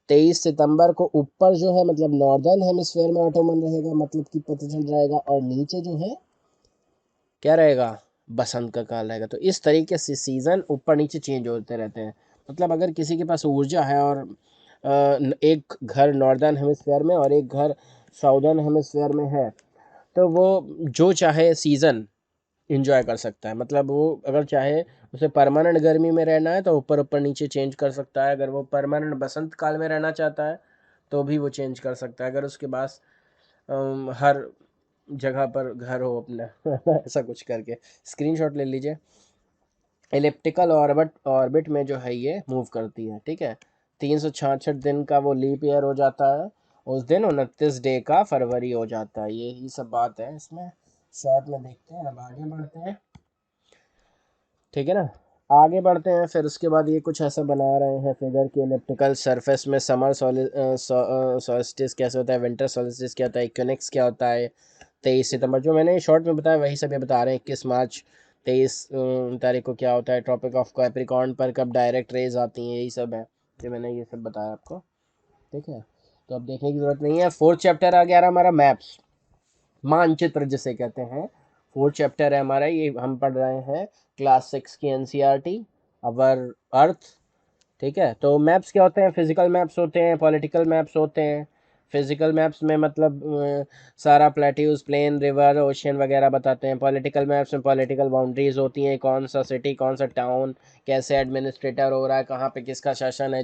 23 सितंबर को ऊपर जो है मतलब नॉर्दर्न हेमिस्फीयर में ऑटोमन रहेगा, मतलब कि पतझड़ रहेगा, और नीचे जो है क्या रहेगा, बसंत का काल रहेगा। तो इस तरीके से सीज़न ऊपर नीचे चेंज होते रहते हैं। मतलब अगर किसी के पास ऊर्जा है और एक घर नॉर्दर्न हेमिस्फीयर में और एक घर साउदर्न हेमिस्फीयर में है, तो वो जो चाहे सीज़न इंजॉय कर सकता है। मतलब वो अगर चाहे उसे परमानेंट गर्मी में रहना है तो ऊपर ऊपर नीचे चेंज कर सकता है, अगर वो परमानेंट बसंत काल में रहना चाहता है तो भी वो चेंज कर सकता है, अगर उसके पास हर जगह पर घर हो अपना ऐसा कुछ करके स्क्रीनशॉट ले लीजिए। एलिप्टिकल ऑर्बिट में जो है ये मूव करती है, ठीक है। 366 दिन का वो लीप ईयर हो जाता है उस दिन, 29 डे का फरवरी हो जाता है। यही सब बात है इसमें, शॉर्ट में देखते हैं। अब आगे बढ़ते हैं, ठीक है ना। आगे बढ़ते हैं, फिर उसके बाद ये कुछ ऐसा बना रहे हैं फिगर की इलिप्टिकल सरफेस में समर सॉल्स्टिस कैसे होता है, विंटर सॉल्स्टिस क्या होता है, इक्विनोक्स क्या होता है। 23 सितंबर जो मैंने शॉर्ट में बताया वही सब ये बता रहे हैं। 21 मार्च 23 तारीख को क्या होता है, ट्रॉपिक ऑफ कैप्रिकॉर्न पर कब डायरेक्ट रेज आती हैं, यही सब है जो मैंने ये सब बताया आपको, ठीक है। तो अब देखने की ज़रूरत नहीं है। 4th चैप्टर आ गया हमारा मैप्स, मानचित्र जिसे कहते हैं। 4th चैप्टर है हमारा, ये हम पढ़ रहे हैं क्लास 6 की एनसीईआरटी, अवर अर्थ, ठीक है। तो मैप्स क्या होते हैं, फिजिकल मैप्स होते हैं, पॉलिटिकल मैप्स होते हैं। फिजिकल मैप्स में मतलब सारा प्लेट्यूज, प्लेन, रिवर, ओशियन वगैरह बताते हैं। पॉलिटिकल मैप्स में पॉलिटिकल बाउंड्रीज होती हैं, कौन सा सिटी, कौन सा टाउन, कैसे एडमिनिस्ट्रेटर हो रहा है, कहाँ पे किसका शासन है।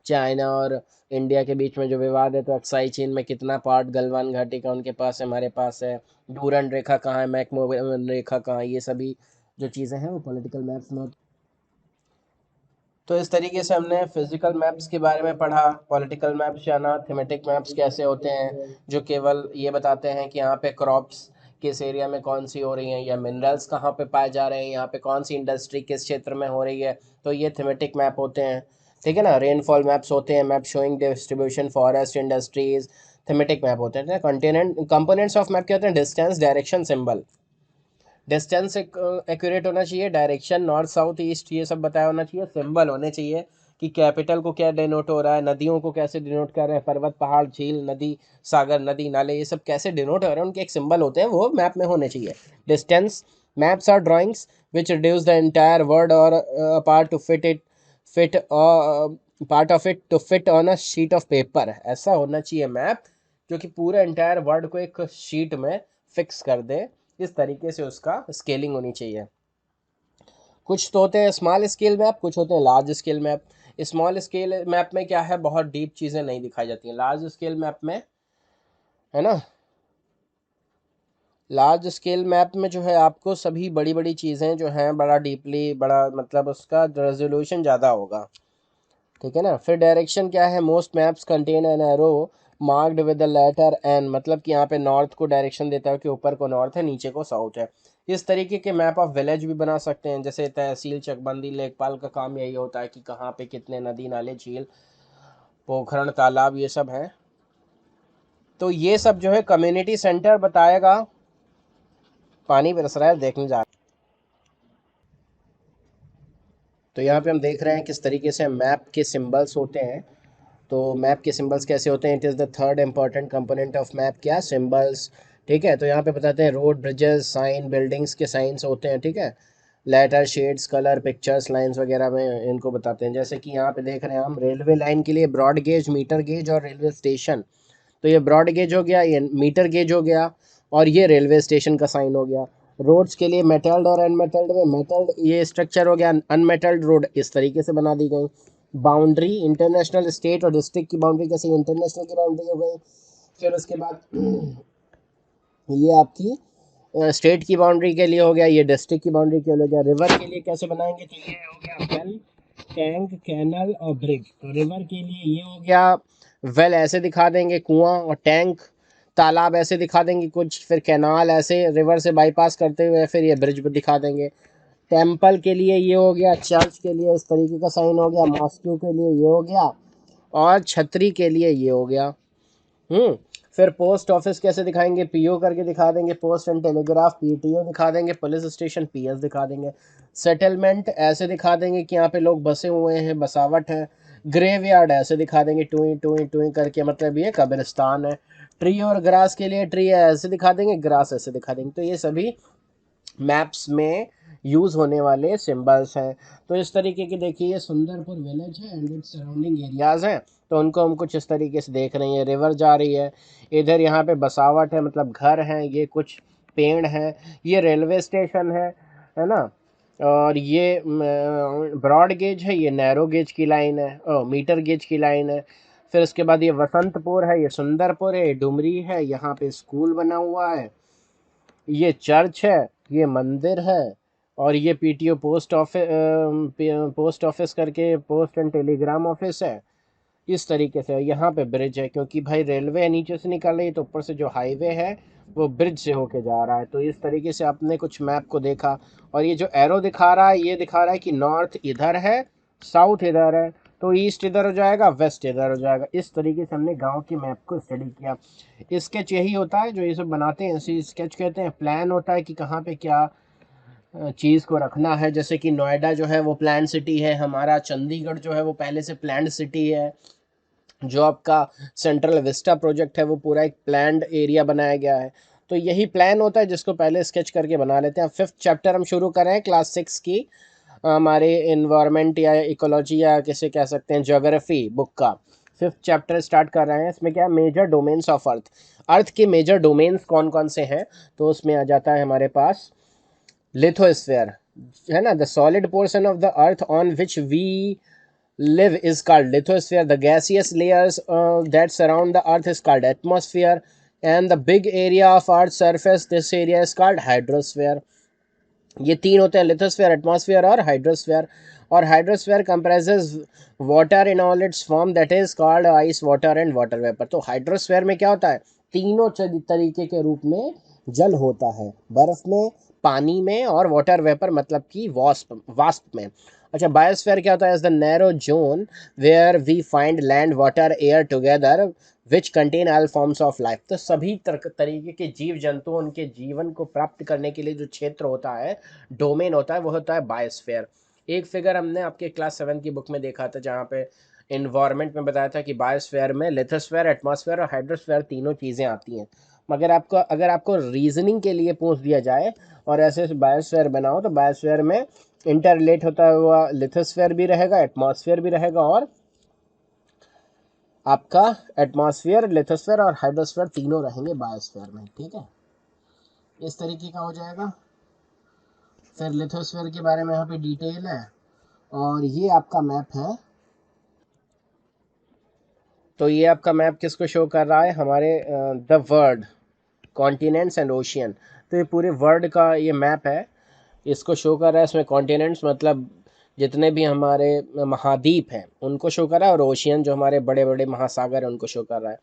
चाइना और इंडिया के बीच में जो विवाद है, तो अक्साई चीन में कितना पार्ट गलवान घाटी का उनके पास है, हमारे पास है। डूरन रेखा कहाँ है, मैकमोहन रेखा कहाँ है, ये सभी जो चीज़ें हैं वो पॉलिटिकल मैप्स में। तो इस तरीके से हमने फिजिकल मैप्स के बारे में पढ़ा। पॉलिटिकल मैप्स जाना, थीमेटिक मैप्स कैसे होते हैं, जो केवल ये बताते हैं कि यहाँ पे क्रॉप्स किस एरिया में कौन सी हो रही हैं, या मिनरल्स कहाँ पे पाए जा रहे हैं, यहाँ पे कौन सी इंडस्ट्री किस क्षेत्र में हो रही है, तो ये थीमेटिक मैप होते हैं, ठीक है ना। रेनफॉल मैप्स होते हैं, map showing distribution forest industries, thematic map होते हैं। कंटेनेंट कंपोनेंट्स ऑफ मैप क्या होते हैं, distance, direction, symbol. Distance accurate होना चाहिए, डायरेक्शन नॉर्थ साउथ ईस्ट ये सब बताया होना चाहिए, सिंबल होने चाहिए कि कैपिटल को क्या डिनोट हो रहा है, नदियों को कैसे डिनोट कर रहे हैं, पर्वत, पहाड़, झील, नदी, सागर, नदी, नाले, ये सब कैसे डिनोट हो रहे हैं, उनके एक सिंबल होते हैं, वो मैप में होने चाहिए। Distance maps are drawings which reduce the entire world or part to fit part of it to fit on a sheet of paper. ऐसा होना चाहिए मैप जो कि पूरे एंटायर वर्ड को एक शीट में फिक्स कर दे, इस तरीके से उसका स्केलिंग होनी चाहिए। कुछ तो होते हैं स्मॉल स्केल मैप, कुछ होते हैं large scale map. Small scale map में क्या है, बहुत डीप चीज़ें नहीं दिखाई जाती हैं। लार्ज स्केल मैप में, है ना, लार्ज स्केल मैप में जो है आपको सभी बड़ी बड़ी चीज़ें जो हैं बड़ा डीपली, बड़ा मतलब उसका रेजोल्यूशन ज़्यादा होगा, ठीक है ना। फिर डायरेक्शन क्या है, most maps contain an arrow marked with the letter N, मतलब कि यहाँ पे नॉर्थ को डायरेक्शन देता है कि ऊपर को नॉर्थ है, नीचे को साउथ है। इस तरीके के मैप ऑफ विलेज भी बना सकते हैं, जैसे तहसील, चकबंदी, लेखपाल का काम यही होता है कि कहाँ पे कितने नदी, नाले, झील, पोखरण, तालाब, ये सब हैं। तो ये सब जो है कम्युनिटी सेंटर बताएगा। पानी बरस रहा है, देखने जा रहे हैं। तो यहाँ पे हम देख रहे हैं किस तरीके से मैप के सिंबल्स होते हैं। तो मैप के सिंबल्स कैसे होते हैं, it is the third important component of map, क्या, सिंबल्स, ठीक है। तो यहाँ पे बताते हैं रोड, ब्रिजेस, साइन, बिल्डिंग्स के साइंस होते हैं, ठीक है। Letter, shades, colour, pictures, lines वगैरह में इनको बताते हैं। जैसे कि यहाँ पे देख रहे हैं हम रेलवे लाइन के लिए ब्रॉड गेज, मीटर गेज और रेलवे स्टेशन। तो ये ब्रॉड गेज हो गया, ये मीटर गेज हो गया, और ये रेलवे स्टेशन का साइन हो गया। रोड्स के लिए मेटल्ड और अनमेटल्ड में मेटल्ड ये स्ट्रक्चर हो गया, अनमेटल्ड रोड इस तरीके से बना दी गई। बाउंड्री इंटरनेशनल स्टेट और डिस्ट्रिक्ट की बाउंड्री कैसे, इंटरनेशनल की बाउंड्री हो गई। फिर उसके बाद ये आपकी स्टेट की बाउंड्री के लिए हो गया, ये डिस्ट्रिक्ट की बाउंड्री के लिए हो गया। रिवर के लिए कैसे बनाएंगे, तो ये हो गया वेल, टैंक, कैनल और ब्रिज। तो रिवर के लिए ये हो गया, वेल ऐसे दिखा देंगे कुआं, और टैंक तालाब ऐसे दिखा देंगे कुछ, फिर कैनाल ऐसे रिवर से बाईपास करते हुए, फिर ये ब्रिज दिखा देंगे। टेम्पल के लिए ये हो गया, चर्च के लिए इस तरीके का साइन हो गया, मॉस्क्यू के लिए ये हो गया, और छतरी के लिए ये हो गया। फिर पोस्ट ऑफिस कैसे दिखाएंगे, पीओ करके दिखा देंगे, पोस्ट एंड टेलीग्राफ पीटीओ दिखा देंगे, पुलिस स्टेशन पीएस दिखा देंगे। सेटलमेंट ऐसे दिखा देंगे कि यहाँ पे लोग बसे हुए हैं, बसावट है। ग्रेवयार्ड ऐसे दिखा देंगे, टूई टूई टूई करके, मतलब ये कब्रिस्तान है। ट्री और ग्रास के लिए ट्री ऐसे दिखा देंगे, ग्रास ऐसे दिखा देंगे। तो ये सभी मैप्स में यूज़ होने वाले सिंबल्स हैं। तो इस तरीके की देखिए, सुंदरपुर विलेज है एंड इट्स सराउंडिंग एरियाज़ हैं, तो उनको हम कुछ इस तरीके से देख रहे हैं। रिवर जा रही है, इधर यहाँ पे बसावट है, मतलब घर हैं, ये कुछ पेड़ हैं, ये रेलवे स्टेशन है ना। और ये ब्रॉड गेज है, ये नैरो गेज की लाइन है, मीटर गेज की लाइन है। फिर उसके बाद ये वसंतपुर है, ये सुंदरपुर है, ये डुमरी है, यहाँ पे स्कूल बना हुआ है, ये चर्च है, ये मंदिर है, और ये पीटीओ पोस्ट ऑफिस करके पोस्ट एंड टेलीग्राम ऑफिस है। इस तरीके से यहाँ पे ब्रिज है, क्योंकि भाई रेलवे नीचे से निकल रही है, तो ऊपर से जो हाईवे है वो ब्रिज से होके जा रहा है। तो इस तरीके से आपने कुछ मैप को देखा, और ये जो एरो दिखा रहा है, ये दिखा रहा है कि नॉर्थ इधर है, साउथ इधर है, तो ईस्ट इधर हो जाएगा, वेस्ट इधर हो जाएगा। इस तरीके से हमने गांव के मैप को स्टडी किया। स्केच यही होता है, जो ये सब बनाते हैं इसी स्केच कहते हैं। प्लान होता है कि कहाँ पे क्या चीज़ को रखना है, जैसे कि नोएडा जो है वो प्लान सिटी है, हमारा चंडीगढ़ जो है वो पहले से प्लान्ड सिटी है। जो आपका सेंट्रल विस्टा प्रोजेक्ट है वो पूरा एक प्लान्ड एरिया बनाया गया है। तो यही प्लान होता है, जिसको पहले स्केच करके बना लेते हैं। 5th चैप्टर हम शुरू कर रहे हैं क्लास 6 की, हमारे इन्वायरमेंट या इकोलॉजी या किसे कह सकते हैं ज्योग्राफी बुक का 5th चैप्टर स्टार्ट कर रहे हैं। इसमें क्या, मेजर डोमेन्स ऑफ अर्थ, अर्थ के मेजर डोमेन्स कौन कौन से हैं। तो उसमें आ जाता है हमारे पास लिथोस्फेयर, है ना, the solid portion of the earth on which we live is called lithosphere. The gaseous layers that surround the earth is called atmosphere, and the big area of earth's surface, this area is called hydrosphere. ये तीन होते हैं, lithosphere, atmosphere और hydrosphere. और hydrosphere comprises water in all it's form, that is called ice water and water vapour. तो hydrosphere में क्या होता है, तीनों तरीके के रूप में जल होता है, बर्फ में, पानी में, और वाटर वेपर मतलब कि वास्प में। अच्छा, बायोस्फेयर क्या होता है, is the narrow zone where we find land water air together which contain all forms of life. तो सभी तरीके के जीव जंतु उनके जीवन को प्राप्त करने के लिए जो क्षेत्र होता है, डोमेन होता है, वो होता है बायोस्फेयर। एक फिगर हमने आपके क्लास 7 की बुक में देखा था, जहाँ पे इन्वायरमेंट में बताया था कि बायोस्फेयर में लिथोस्फेयर, एटमॉस्फेयर और हाइड्रोस्फेयर तीनों चीज़ें आती हैं। मगर अगर आपको रीजनिंग के लिए पूछ दिया जाए और ऐसे बायोस्फेयर बनाओ, तो बायोस्फेयर में इंटर रिलेट होता हुआ लिथोस्फेयर भी रहेगा, एटमॉस्फेयर भी रहेगा, और आपका एटमॉस्फेयर, लिथोस्फेयर और हाइड्रोस्फेयर तीनों रहेंगे बायोस्फेयर में। ठीक है, इस तरीके का हो जाएगा। फिर लिथोस्फेयर के बारे में यहाँ पे डिटेल है, और ये आपका मैप है। तो ये आपका मैप किसको शो कर रहा है, हमारे the world, continents and ocean. तो ये पूरे वर्ल्ड का ये मैप है, इसको शो कर रहा है। इसमें कॉन्टिनेंट्स मतलब जितने भी हमारे महाद्वीप हैं उनको शो कर रहा है, और ओशियन जो हमारे बड़े बड़े महासागर हैं उनको शो कर रहा है।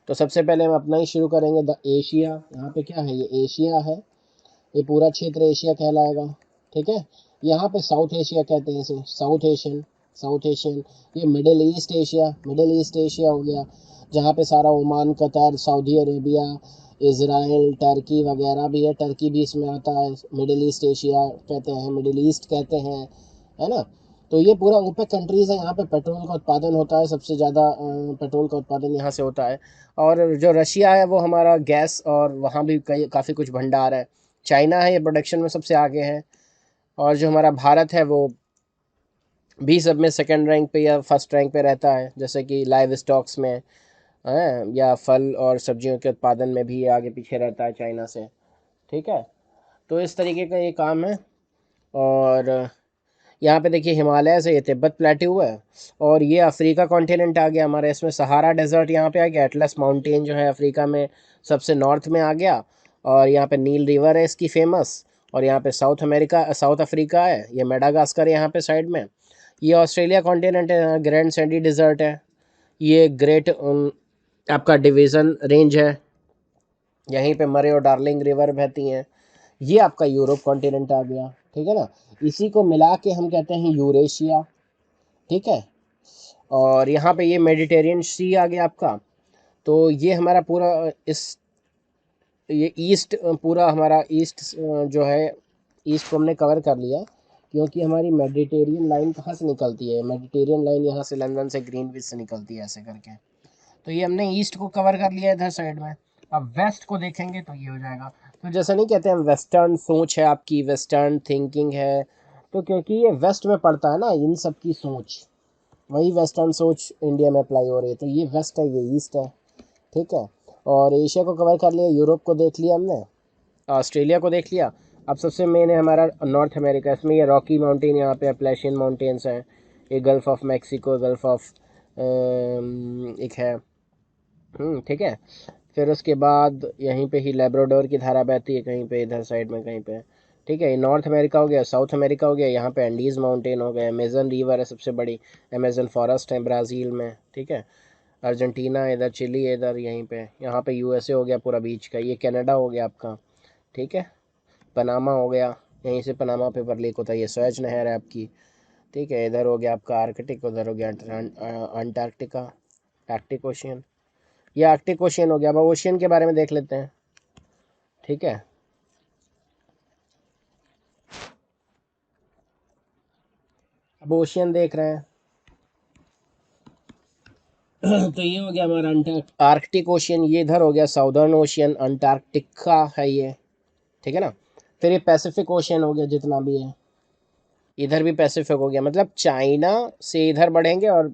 तो सबसे पहले हम अपना ही शुरू करेंगे, द एशिया। यहाँ पे क्या है, ये एशिया है, ये पूरा क्षेत्र एशिया कहलाएगा। ठीक है, यहाँ पे साउथ एशिया कहते हैं इसे, साउथ एशियन। ये middle east Asia, middle east Asia हो गया, जहाँ पे सारा Oman, Qatar, Saudi Arabia, Israel, Turkey वगैरह भी है, टर्की भी इसमें आता है। मिडिल ईस्ट एशिया कहते हैं, मिडिल ईस्ट कहते हैं, है ना। तो ये पूरा ओपेक कंट्रीज़ है, यहाँ पे पेट्रोल का उत्पादन होता है, सबसे ज़्यादा पेट्रोल का उत्पादन यहाँ से होता है। और जो रशिया है वो हमारा गैस, और वहाँ भी कई काफ़ी कुछ भंडार है। चाइना है, ये प्रोडक्शन में सबसे आगे है। और जो हमारा भारत है वो भी सब में सेकंड रैंक पे या फर्स्ट रैंक पे रहता है, जैसे कि लाइव स्टॉक्स में या फल और सब्जियों के उत्पादन में भी ये आगे पीछे रहता है चाइना से। ठीक है, तो इस तरीके का ये काम है। और यहाँ पे देखिए हिमालय से ये तिब्बत प्लेट्यू है, और ये अफ्रीका कॉन्टिनेंट आ गया हमारे, इसमें सहारा डेजर्ट यहाँ पे आ गया, एटलस माउंटेन जो है अफ्रीका में सबसे नॉर्थ में आ गया, और यहाँ पे नील रिवर है इसकी फेमस। और यहाँ पे साउथ अफ्रीका है, ये मेडागास्कर यहाँ पे साइड में। ये ऑस्ट्रेलिया कॉन्टिनेंट है, ग्रैंड सैंडी डिजर्ट है। ये ग्रेट आपका डिवीज़न रेंज है, यहीं पे मरे और डार्लिंग रिवर बहती हैं। ये आपका यूरोप कॉन्टिनेंट आ गया, ठीक है ना। इसी को मिला के हम कहते हैं यूरेशिया, ठीक है। और यहाँ पे ये मेडिटेरियन सी आ गया आपका। तो ये हमारा पूरा ये ईस्ट, पूरा हमारा ईस्ट जो है, ईस्ट को हमने कवर कर लिया, क्योंकि हमारी मेडिटेरियन लाइन कहाँ से निकलती है, मेडिटेरियन लाइन यहाँ से लंदन से ग्रीनविच से निकलती है ऐसे करके। तो ये हमने ईस्ट को कवर कर लिया इधर साइड में। अब वेस्ट को देखेंगे तो ये हो जाएगा। तो जैसे नहीं कहते हम वेस्टर्न सोच है आपकी, वेस्टर्न थिंकिंग है, तो क्योंकि ये वेस्ट में पड़ता है ना इन सब की सोच, वही वेस्टर्न सोच इंडिया में अप्लाई हो रही है। तो ये वेस्ट है, ये ईस्ट है, ठीक है। और एशिया को कवर कर लिया, यूरोप को देख लिया हमने, ऑस्ट्रेलिया को देख लिया। अब सबसे मेन है हमारा नॉर्थ अमेरिका, इसमें ये रॉकी माउंटेन, यहाँ पे अपलेशियन माउंटेन्स हैं, ये gulf of Mexico, gulf of एक है, ठीक है। फिर उसके बाद यहीं पे ही लेब्राडोर की धारा बहती है कहीं पे इधर साइड में कहीं पे, ठीक है। ये नॉर्थ अमेरिका हो गया, साउथ अमेरिका हो गया, यहाँ पे एंडीज़ माउंटेन हो गए, अमेजन रिवर है सबसे बड़ी, अमेजन फॉरेस्ट है ब्राज़ील में, ठीक है। अर्जेंटीना इधर, चिली इधर, यहीं पे, यहाँ पे यूएसए हो गया पूरा बीच का, ये कनाडा हो गया आपका, ठीक है। पनामा हो गया, यहीं से पनामा पेपर लीक होता है, ये स्वेज नहर है आपकी, ठीक है। इधर हो गया आपका आर्कटिक, उधर हो गया अंटार्कटिका, आर्कटिक ओशियन, ये आर्कटिक ओशियन हो गया। अब ओशियन के बारे में देख लेते हैं, ठीक है। अब ओशियन देख रहे हैं तो ये हो गया हमारा आर्कटिक ओशियन, ये इधर हो गया साउदर्न ओशियन, अंटार्कटिका है ये, ठीक है ना। फिर ये पैसिफिक ओशियन हो गया जितना भी है, इधर भी पैसिफिक हो गया, मतलब चाइना से इधर बढ़ेंगे और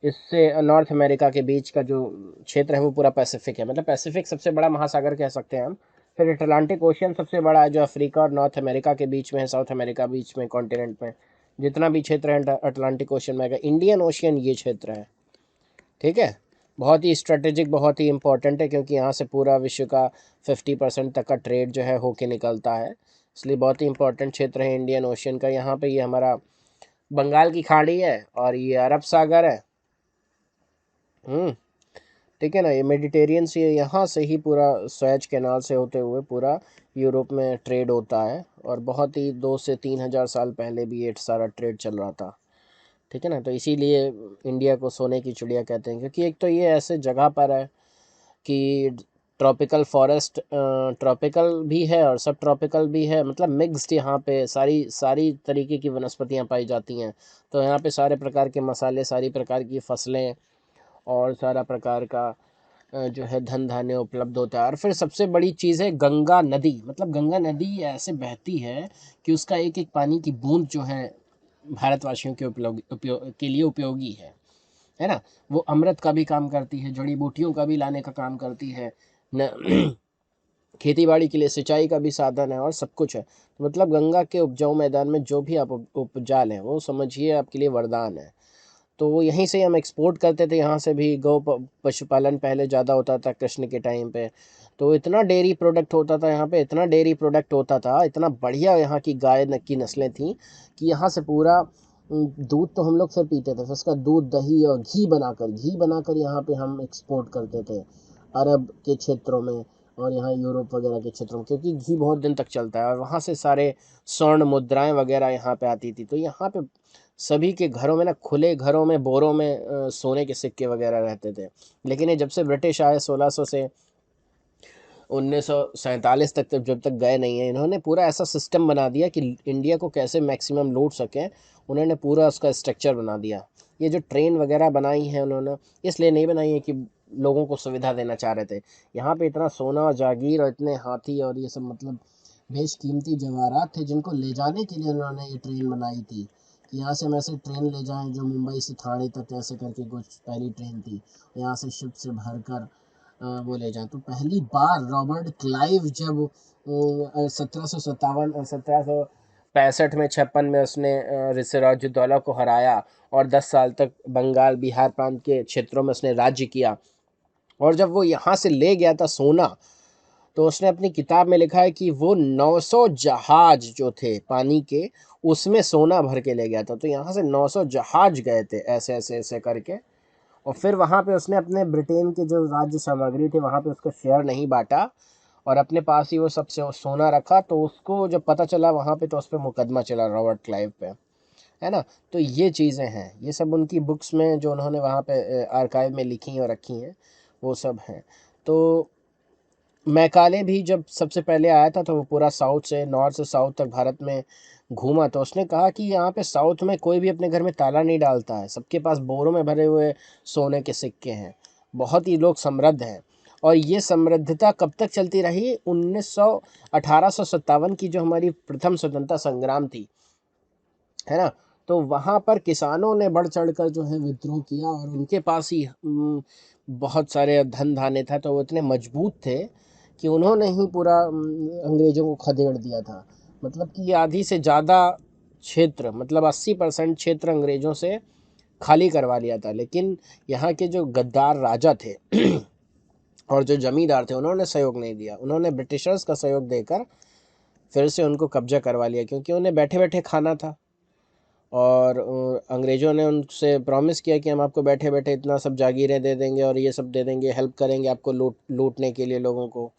इससे नॉर्थ अमेरिका के बीच का जो क्षेत्र है वो पूरा पैसिफिक है, मतलब पैसिफिक सबसे बड़ा महासागर कह सकते हैं हम। फिर अटलांटिक ओशियन सबसे बड़ा है, जो अफ्रीका और नॉर्थ अमेरिका के बीच में है, साउथ अमेरिका बीच में कॉन्टिनेंट में जितना भी क्षेत्र है अटलांटिक ओशियन में आएगा। इंडियन ओशियन ये क्षेत्र है, ठीक है। बहुत ही स्ट्रेटेजिक, बहुत ही इंपॉर्टेंट है, क्योंकि यहाँ से पूरा विश्व का 50% तक का ट्रेड जो है होके निकलता है, इसलिए बहुत ही इंपॉर्टेंट क्षेत्र है इंडियन ओशियन का। यहाँ पे ये हमारा बंगाल की खाड़ी है और ये अरब सागर है, ठीक है ना। ये मेडिटेरियन से, यहाँ से ही पूरा स्वेज कैनाल से होते हुए पूरा यूरोप में ट्रेड होता है, और बहुत ही 2 से 3 हज़ार साल पहले भी ये सारा ट्रेड चल रहा था, ठीक है ना। तो इसीलिए इंडिया को सोने की चिड़िया कहते हैं, क्योंकि एक तो ये ऐसे जगह पर है कि ट्रॉपिकल फॉरेस्ट, ट्रॉपिकल भी है और सब ट्रॉपिकल भी है, मतलब मिक्स्ड, यहाँ पे सारी सारी तरीके की वनस्पतियाँ पाई जाती हैं। तो यहाँ पे सारे प्रकार के मसाले, सारी प्रकार की फसलें और सारा प्रकार का जो है धन धान्य उपलब्ध होता है। और फिर सबसे बड़ी चीज़ है गंगा नदी, मतलब गंगा नदी ऐसे बहती है कि उसका एक एक पानी की बूंद जो है भारतवासियों के उपयोग के लिए उपयोगी है ना। वो अमृत का भी काम करती है, जड़ी बूटियों का भी लाने का काम करती है न खेती बाड़ी के लिए सिंचाई का भी साधन है और सब कुछ है। तो मतलब गंगा के उपजाऊ मैदान में जो भी आप उपजा लें वो समझिए आपके लिए वरदान है। तो वो यहीं से हम एक्सपोर्ट करते थे, यहाँ से भी पशुपालन पहले ज़्यादा होता था कृष्ण के टाइम पे। तो इतना डेयरी प्रोडक्ट होता था यहाँ पे, इतना डेयरी प्रोडक्ट होता था, इतना बढ़िया यहाँ की गाय की नस्लें थी कि यहाँ से पूरा दूध तो हम लोग फिर पीते थे, फिर उसका दूध, दही और घी बनाकर यहाँ पे हम एक्सपोर्ट करते थे अरब के क्षेत्रों में और यहाँ यूरोप वगैरह के क्षेत्रों में, क्योंकि घी बहुत दिन तक चलता है। और वहाँ से सारे स्वर्ण मुद्राएं वगैरह यहाँ पे आती थी। तो यहाँ पे सभी के घरों में ना, खुले घरों में, बोरों में सोने के सिक्के वगैरह रहते थे। लेकिन ये जब से ब्रिटिश आए 1600 से 1947 तक, जब तक गए नहीं हैं, इन्होंने पूरा ऐसा सिस्टम बना दिया कि इंडिया को कैसे मैक्सिमम लूट सकें, उन्होंने पूरा उसका स्ट्रक्चर बना दिया। ये जो ट्रेन वगैरह बनाई हैं उन्होंने, इसलिए नहीं बनाई है कि लोगों को सुविधा देना चाह रहे थे। यहाँ पे इतना सोना और जागीर और इतने हाथी और ये सब, मतलब बेशकीमती जवाहरात थे, जिनको ले जाने के लिए उन्होंने ये ट्रेन बनाई थी कि यहाँ से हम ऐसे ट्रेन ले जाएं जो मुंबई से ठाणे तक ऐसे करके कुछ पहली ट्रेन थी, यहाँ से शिप से भर कर वो ले जाएं। तो पहली बार रॉबर्ट क्लाइव जब 1765 में 56 में उसने सिराजुद्दौला को हराया और 10 साल तक बंगाल बिहार प्रांत के क्षेत्रों में उसने राज्य किया, और जब वो यहाँ से ले गया था सोना, तो उसने अपनी किताब में लिखा है कि वो 900 जहाज जो थे पानी के, उसमें सोना भर के ले गया था। तो यहाँ से 900 जहाज गए थे ऐसे ऐसे ऐसे करके, और फिर वहाँ पे उसने अपने ब्रिटेन के जो राज्य सामग्री थी वहाँ पे उसका शेयर नहीं बांटा और अपने पास ही वो सबसे सोना रखा। तो उसको जब पता चला वहाँ पे, तो उस पर मुकदमा चला रॉबर्ट क्लाइव पे, है ना। तो ये चीज़ें हैं, ये सब उनकी बुक्स में जो उन्होंने वहाँ पे आर्काइव में लिखी और रखी हैं, वो सब हैं। तो मैकाले भी जब सबसे पहले आया था तो वो पूरा साउथ से, नॉर्थ से साउथ तक भारत में घूमा। तो उसने कहा कि यहाँ पे साउथ में कोई भी अपने घर में ताला नहीं डालता है, सबके पास बोरों में भरे हुए सोने के सिक्के हैं, बहुत ही लोग समृद्ध हैं। और ये समृद्धता कब तक चलती रही? 1857 की जो हमारी प्रथम स्वतंत्रता संग्राम थी, है ना। तो वहाँ पर किसानों ने बढ़ चढ़कर जो है विद्रोह किया, और उनके पास ही बहुत सारे धन धान्य था। तो वो इतने मजबूत थे कि उन्होंने ही पूरा अंग्रेज़ों को खदेड़ दिया था। मतलब कि आधी से ज़्यादा क्षेत्र, मतलब 80% क्षेत्र अंग्रेज़ों से खाली करवा लिया था। लेकिन यहाँ के जो गद्दार राजा थे और जो जमींदार थे, उन्होंने सहयोग नहीं दिया। उन्होंने ब्रिटिशर्स का सहयोग देकर फिर से उनको कब्जा करवा लिया, क्योंकि उन्हें बैठे बैठे खाना था। और अंग्रेज़ों ने उनसे प्रॉमिस किया कि हम आपको बैठे बैठे इतना सब जागीरें दे देंगे और ये सब दे देंगे, हेल्प करेंगे आपको लूटने के लिए लोगों को।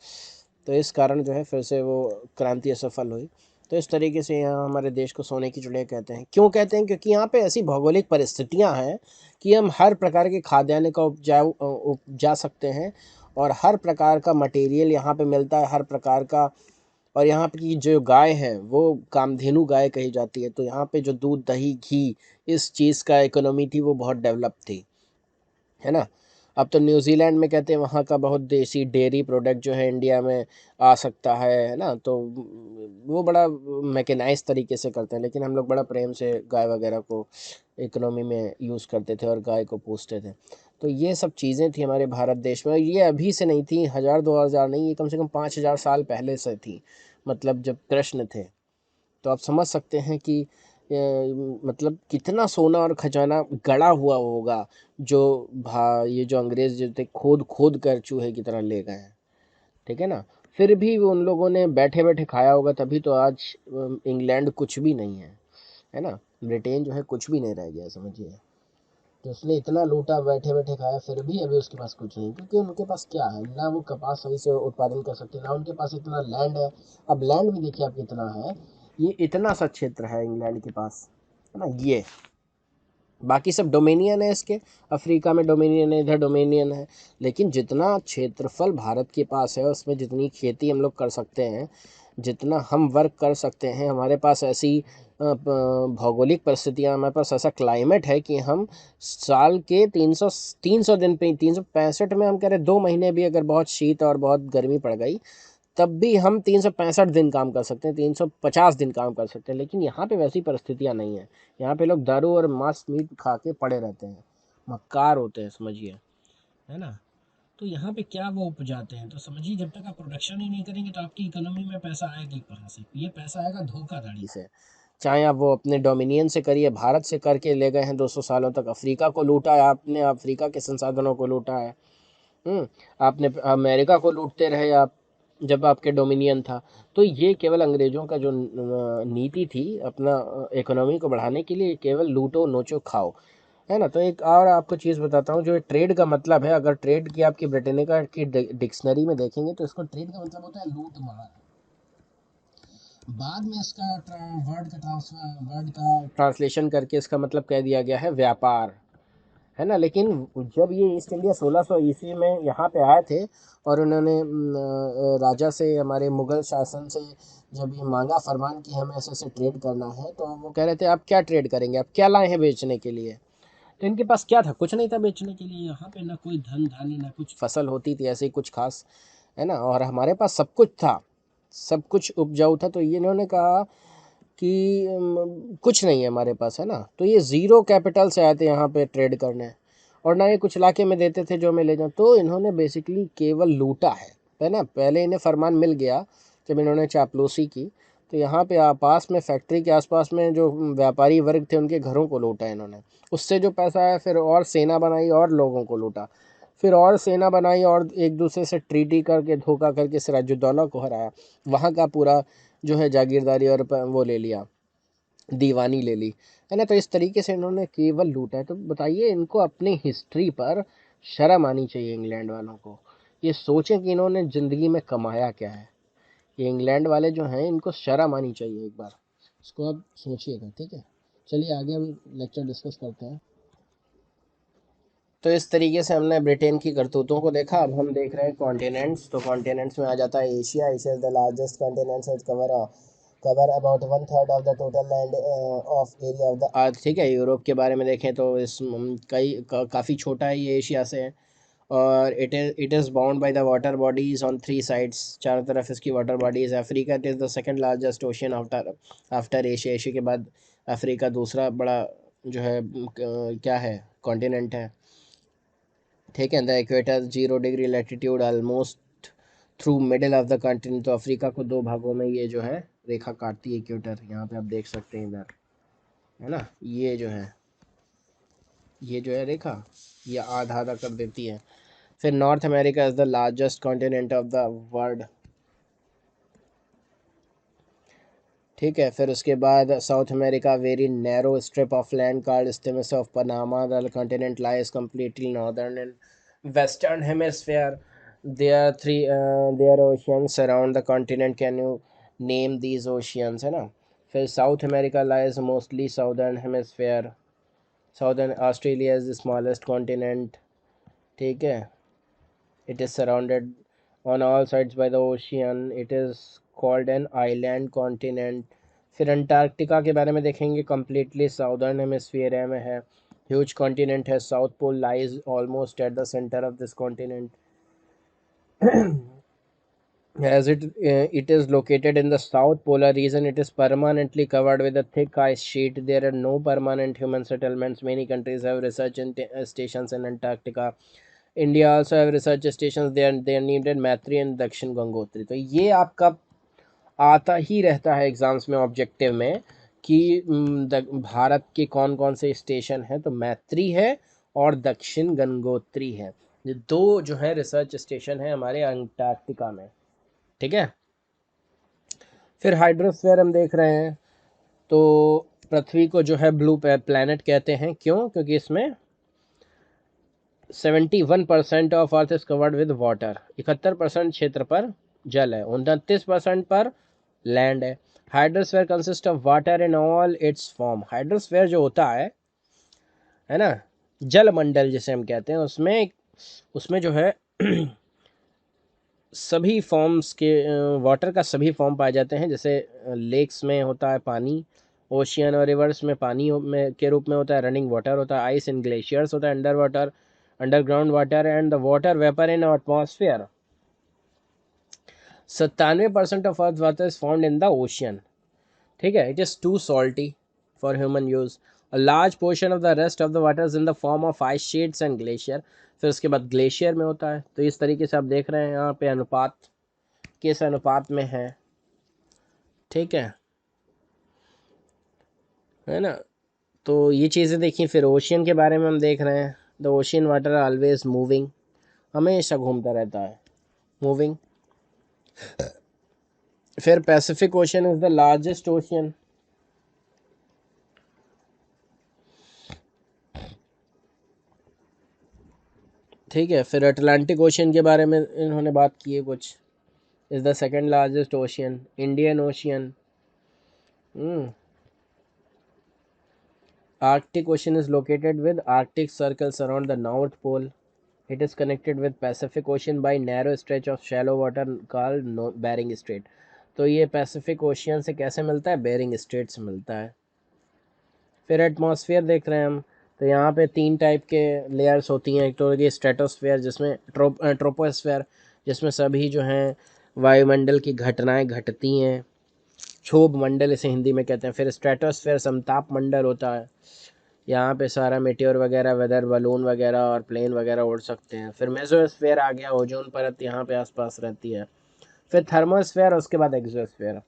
तो इस कारण जो है फिर से वो क्रांति असफल हुई। तो इस तरीके से यहाँ हमारे देश को सोने की चिड़िया कहते हैं। क्यों कहते हैं? क्योंकि यहाँ पे ऐसी भौगोलिक परिस्थितियाँ हैं कि हम हर प्रकार के खाद्यान्न का उपजा सकते हैं, और हर प्रकार का मटेरियल यहाँ पे मिलता है, हर प्रकार का। और यहाँ की जो गाय है वो कामधेनु गाय कही जाती है। तो यहाँ पे जो दूध दही घी इस चीज़ का इकोनॉमी थी वो बहुत डेवलप थी, है ना। अब तो न्यूजीलैंड में कहते हैं वहाँ का बहुत देसी डेयरी प्रोडक्ट जो है इंडिया में आ सकता है ना। तो वो बड़ा मैकेनाइज तरीके से करते हैं, लेकिन हम लोग बड़ा प्रेम से गाय वगैरह को इकोनॉमी में यूज़ करते थे और गाय को पोसते थे। तो ये सब चीज़ें थी हमारे भारत देश में, और ये अभी से नहीं थी, 1000-2000 नहीं, ये कम से कम 5000 साल पहले से थी, मतलब जब कृष्ण थे। तो आप समझ सकते हैं कि मतलब कितना सोना और खजाना गड़ा हुआ होगा, जो ये जो अंग्रेज जो थे खोद खोद कर चूहे की तरह ले गए हैं, ठीक है ना। फिर भी वो उन लोगों ने बैठे बैठे खाया होगा, तभी तो आज इंग्लैंड कुछ भी नहीं है ना। ब्रिटेन जो है कुछ भी नहीं रह गया, समझिए। तो उसने इतना लूटा, बैठे बैठे खाया, फिर भी अभी उसके पास कुछ नहीं, क्योंकि उनके पास क्या है ना, वो कपास सही से उत्पादन कर सकते, ना उनके पास इतना लैंड है। अब लैंड भी देखिए आप कितना है, ये इतना सा क्षेत्र है इंग्लैंड के पास, है ना। ये बाकी सब डोमिनियन है इसके, अफ्रीका में डोमिनियन है, इधर डोमिनियन है। लेकिन जितना क्षेत्रफल भारत के पास है, उसमें जितनी खेती हम लोग कर सकते हैं, जितना हम वर्क कर सकते हैं, हमारे पास ऐसी भौगोलिक परिस्थितियाँ, हमारे पास ऐसा क्लाइमेट है कि हम साल के 300 दिन पे, 365 में हम कह रहे 2 महीने भी अगर बहुत शीत और बहुत गर्मी पड़ गई, तब भी हम 365 दिन काम कर सकते हैं, 350 दिन काम कर सकते हैं। लेकिन यहाँ पे वैसी परिस्थितियाँ नहीं है। यहाँ पे लोग दारू और मांस मीट खा के पड़े रहते हैं, मक्कार होते हैं, समझिए, है ना। तो यहाँ पे क्या वो उपजाते हैं? तो समझिए, जब तक आप प्रोडक्शन ही नहीं करेंगे तो आपकी इकोनॉमी में पैसा आएगा ही कहाँ से? ये पैसा आएगा धोखाधड़ी से। चाहे आप वो अपने डोमिनियन से करिए, भारत से करके ले गए हैं 200 सालों तक, अफ्रीका को लूटा है आपने, अफ्रीका के संसाधनों को लूटा है। आपने अमेरिका को लूटते रहे आप, जब आपके डोमिनियन था। तो ये केवल अंग्रेज़ों का जो नीति थी अपना इकोनॉमी को बढ़ाने के लिए, केवल लूटो नोचो खाओ, है ना। तो एक और आपको चीज़ बताता हूँ, जो ट्रेड का मतलब है, अगर ट्रेड की आपकी ब्रिटेनिका की डिक्शनरी में देखेंगे तो इसको ट्रेड का मतलब होता है लूट मार। बाद में इसका वर्ड का ट्रांसलेशन करके इसका मतलब कह दिया गया है व्यापार, है ना। लेकिन जब ये ईस्ट इंडिया 1600 ईस्वी में यहाँ पे आए थे, और उन्होंने राजा से, हमारे मुग़ल शासन से जब ये मांगा फरमान कि हमें ऐसे ऐसे ट्रेड करना है, तो वो कह रहे थे आप क्या ट्रेड करेंगे, आप क्या लाए हैं बेचने के लिए? तो इनके पास क्या था? कुछ नहीं था बेचने के लिए। यहाँ पे ना कोई धन धान्य, ना कुछ फसल होती थी ऐसे ही कुछ खास, है ना। और हमारे पास सब कुछ था, सब कुछ उपजाऊ था। तो ये इन्होंने कहा कि कुछ नहीं है हमारे पास, है ना। तो ये ज़ीरो कैपिटल से आए थे यहाँ पे ट्रेड करने, और ना ये कुछ इलाके में देते थे जो मैं ले जाऊँ। तो इन्होंने बेसिकली केवल लूटा है ना। पहले इन्हें फरमान मिल गया जब इन्होंने चापलूसी की, तो यहाँ पे पास में फैक्ट्री के आसपास में जो व्यापारी वर्ग थे उनके घरों को लूटा इन्होंने। उससे जो पैसा आया फिर और सेना बनाई और लोगों को लूटा, फिर और सेना बनाई और एक दूसरे से ट्रीटी करके धोखा करके सिराजुद्दौला को हराया। वहाँ का पूरा जो है जागीरदारी और वो ले लिया, दीवानी ले ली, है ना। तो इस तरीके से इन्होंने केवल लूटा है। तो बताइए, इनको अपनी हिस्ट्री पर शर्म आनी चाहिए इंग्लैंड वालों को। ये सोचें कि इन्होंने ज़िंदगी में कमाया क्या है। ये इंग्लैंड वाले जो हैं इनको शर्म आनी चाहिए, एक बार इसको आप सोचिएगा, ठीक है। चलिए आगे हम लेक्चर डिस्कस करते हैं। तो इस तरीके से हमने ब्रिटेन की करतूतों को देखा। अब हम देख रहे हैं कॉन्टिनेंट्स। तो कॉन्टिनेंट्स में आ जाता है Asia. Asia is the largest continent, it cover about 1/3 of the total land of area of the अर्थ, ठीक है। यूरोप के बारे में देखें तो इस काफ़ी छोटा है ये एशिया से है। और it is bound by the water bodies on 3 sides, चारों तरफ इसकी water bodies. Africa it is the second largest ocean after Asia. Asia के बाद अफ्रीका दूसरा बड़ा जो है क्या है, कॉन्टिनेंट है, ठीक है। The equator 0 degree latitude almost through middle of the continent. तो अफ्रीका को 2 भागों में ये जो है रेखा काटती है इक्वेटर। यहाँ पे आप देख सकते हैं इधर, है ना, ये जो है रेखा, ये आधा आधा कर देती है। फिर North America is the largest continent of the world, ठीक है। फिर उसके बाद South America very narrow strip of land called isthmus of Panama. The continent lies completely northern and western hemisphere. There oceans surround the continent. Can you name these oceans, है ना। फिर South America lies mostly southern hemisphere. Southern Australia is the smallest continent, ठीक है। It is surrounded on all sides by the ocean. It is called an island continent. फिर Antarctica के बारे में देखेंगे, कम्प्लीटली साउदर्न हेमिस्फीयर में है, huge continent है। South Pole lies almost at the centre of this continent. As it is located in the south polar region, it is permanently covered with a thick ice sheet. There are no permanent human settlements. Many countries have research stations in Antarctica. India also have research station, they are named and Maitri and Dakshin Gangotri. तो ये आपका आता ही रहता है exams में, objective में, कि भारत के कौन कौन से स्टेशन हैं। तो मैत्री है और दक्षिण गंगोत्री है, ये 2 जो है रिसर्च स्टेशन है हमारे अंटार्कटिका में, ठीक है। फिर हाइड्रोस्फीयर हम देख रहे हैं। तो पृथ्वी को जो है ब्लू प्लैनेट कहते हैं, क्यों? क्योंकि इसमें 71% of earth is covered with water. 71% क्षेत्र पर जल है, 29% पर लैंड है। Hydrosphere consist of water in all it's form. Hydrosphere जो होता है ना, जल मंडल जिसे हम कहते हैं, उसमें जो है सभी फॉर्म्स के वाटर का सभी फॉर्म पाए जाते हैं। जैसे लेक्स में होता है पानी, ओशियन और रिवर्स में पानी में के रूप में होता है, रनिंग वाटर होता है, आइस इन ग्लेशियर्स होता है, under water underground water and the water vapour in atmosphere. 97% of earth water is found in the ocean, ठीक है। It is too salty for human use. A large portion of the rest of the water is in the form of ice sheets and glacier. फिर उसके बाद glacier में होता है। तो इस तरीके से आप देख रहे हैं यहाँ पे अनुपात किस अनुपात में है, ठीक है ना। तो ये चीज़ें देखिए। फिर ओशियन के बारे में हम देख रहे हैं। The ocean water always moving, हमेशा घूमता रहता है, मूविंग। फिर Pacific ocean is the largest ocean, ठीक है। फिर अटलांटिक ओशियन के बारे में इन्होंने बात की है कुछ, is the second largest ocean. Indian Ocean, Arctic Ocean is located with Arctic circles around the North Pole. It is connected with Pacific Ocean by narrow stretch of shallow water called Bering Strait. तो ये Pacific ocean से कैसे मिलता है? Bearing straight से मिलता है। फिर एटमॉस्फेयर देख रहे हैं हम। तो यहाँ पे 3 टाइप के लेयर्स होती हैं। एक तो ये स्ट्रेटोस्फेयर, जिसमें ट्रोपोस्फेयर, जिसमें सभी जो हैं वायुमंडल की घटनाएं घटती हैं, क्षोभ मंडल इसे हिंदी में कहते हैं। फिर स्ट्रेटोस्फेयर समताप मंडल होता है, यहाँ पे सारा मेटेओर वगैरह, वेदर बलून वगैरह और प्लेन वगैरह उड़ सकते हैं। फिर मेसोस्फेयर आ गया, ओजोन परत यहाँ पे आसपास रहती है। फिर थर्मोस्फेयर, उसके बाद एक्सोस्फेयर।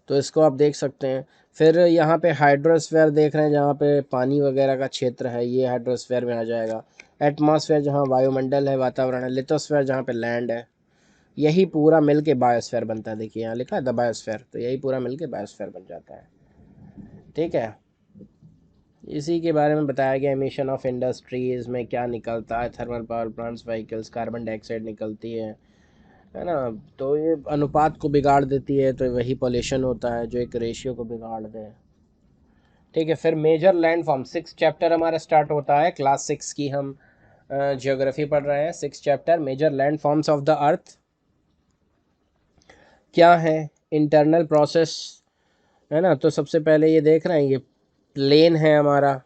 तो इसको आप देख सकते हैं। फिर यहाँ पे हाइड्रोस्फेयर देख रहे हैं, जहाँ पे पानी वगैरह का क्षेत्र है, ये हाइड्रोस्फेयर में आ जाएगा। एटमॉस्फेयर जहाँ वायुमंडल है, वातावरण है। लिथोस्फेयर जहाँ पे लैंड है। यही पूरा मिल के बायोस्फेयर बनता है। देखिए यहाँ लिखा है द बायोस्फेयर, तो यही पूरा मिल के बायोस्फेयर बन जाता है। ठीक है, इसी के बारे में बताया गया। एमिशन ऑफ इंडस्ट्रीज में क्या निकलता है, thermal power plants, vehicles, carbon dioxide निकलती है ना। तो ये अनुपात को बिगाड़ देती है, तो वही पॉल्यूशन होता है जो एक रेशियो को बिगाड़ दे। ठीक है, फिर मेजर लैंड फॉर्म, 6 चैप्टर हमारा स्टार्ट होता है। क्लास 6 की हम जियोग्राफी पढ़ रहे हैं। 6 chapter, major land forms of the earth क्या है, इंटरनल प्रोसेस, है ना। तो सबसे पहले ये देख रहे हैं, ये प्लेन है हमारा।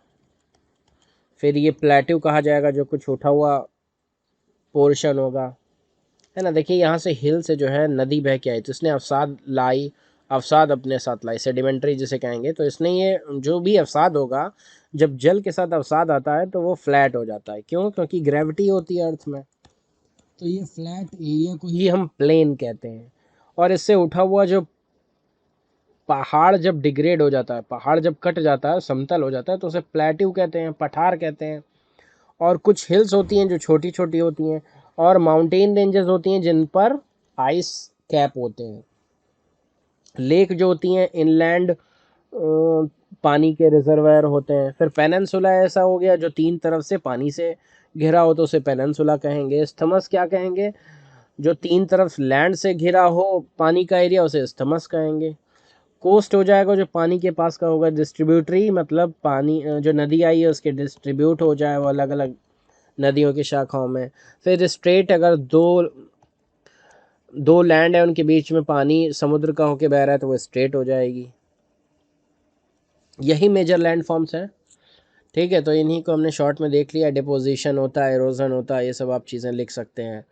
फिर ये प्लेट्यू कहा जाएगा, जो कुछ उठा हुआ पोर्शन होगा, है ना। देखिए यहाँ से हिल से जो है नदी बह के आई, तो इसने अवसाद लाई, अवसाद अपने साथ लाई, सेडिमेंट्री जिसे कहेंगे। तो इसने ये जो भी अवसाद होगा, जब जल के साथ अवसाद आता है तो वो फ्लैट हो जाता है। क्यों? क्योंकि ग्रेविटी होती है अर्थ में। तो ये फ्लैट एरिया को ही हम प्लेन कहते हैं। और इससे उठा हुआ जो पहाड़ जब डिग्रेड हो जाता है, पहाड़ जब कट जाता है, समतल हो जाता है, तो उसे प्लेट्यू कहते हैं, पठार कहते हैं। और कुछ हिल्स होती हैं जो छोटी छोटी होती हैं, और माउंटेन रेंजेस होती हैं जिन पर आइस कैप होते हैं। लेक जो होती हैं इनलैंड पानी के रिजर्वायर होते हैं। फिर पेनिनसुला ऐसा हो गया जो 3 तरफ से पानी से घिरा हो, तो उसे पेनिनसुला कहेंगे। स्थमस क्या कहेंगे? जो 3 तरफ लैंड से घिरा हो पानी का एरिया, उसे स्थमस कहेंगे। कोस्ट हो जाएगा जो पानी के पास का होगा। डिस्ट्रीब्यूटरी मतलब पानी जो नदी आई है उसके डिस्ट्रीब्यूट हो जाए वो अलग अलग नदियों की शाखाओं में। फिर स्ट्रेट, अगर दो दो लैंड है उनके बीच में पानी समुद्र का होके बह रहा है, तो वो स्ट्रेट हो जाएगी। यही मेजर लैंड फॉर्म्स हैं। ठीक है, तो इन्हीं को हमने शॉर्ट में देख लिया। डिपोजिशन होता है, एरोजन होता है, ये सब आप चीज़ें लिख सकते हैं।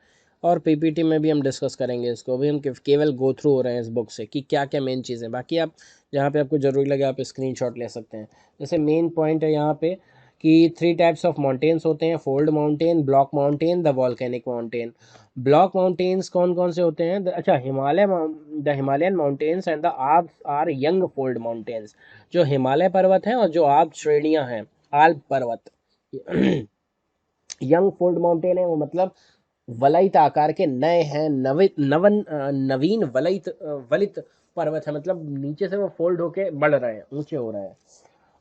और पीपीटी में भी हम डिस्कस करेंगे इसको। अभी हम केवल गो थ्रू हो रहे हैं इस बुक से कि क्या क्या मेन चीज़ें। बाकी आप जहाँ पे आपको ज़रूरी लगे आप स्क्रीनशॉट ले सकते हैं। जैसे मेन पॉइंट है यहाँ पे कि 3 टाइप्स ऑफ माउंटेन्स होते हैं, fold mountain, block mountain, the volcanic mountain. Block mountains कौन कौन से होते हैं? अच्छा, the Himalayan mountains and the Alps are young fold mountains. जो हिमालय पर्वत हैं और जो आल्प श्रेणियाँ हैं, आल्प पर्वत यंग फोल्ड माउंटेन है, वो मतलब वलयित आकार के नए हैं, नवीन वलित पर्वत है, मतलब नीचे से वो फोल्ड होके बढ़ रहे हैं, ऊंचे हो रहे हैं।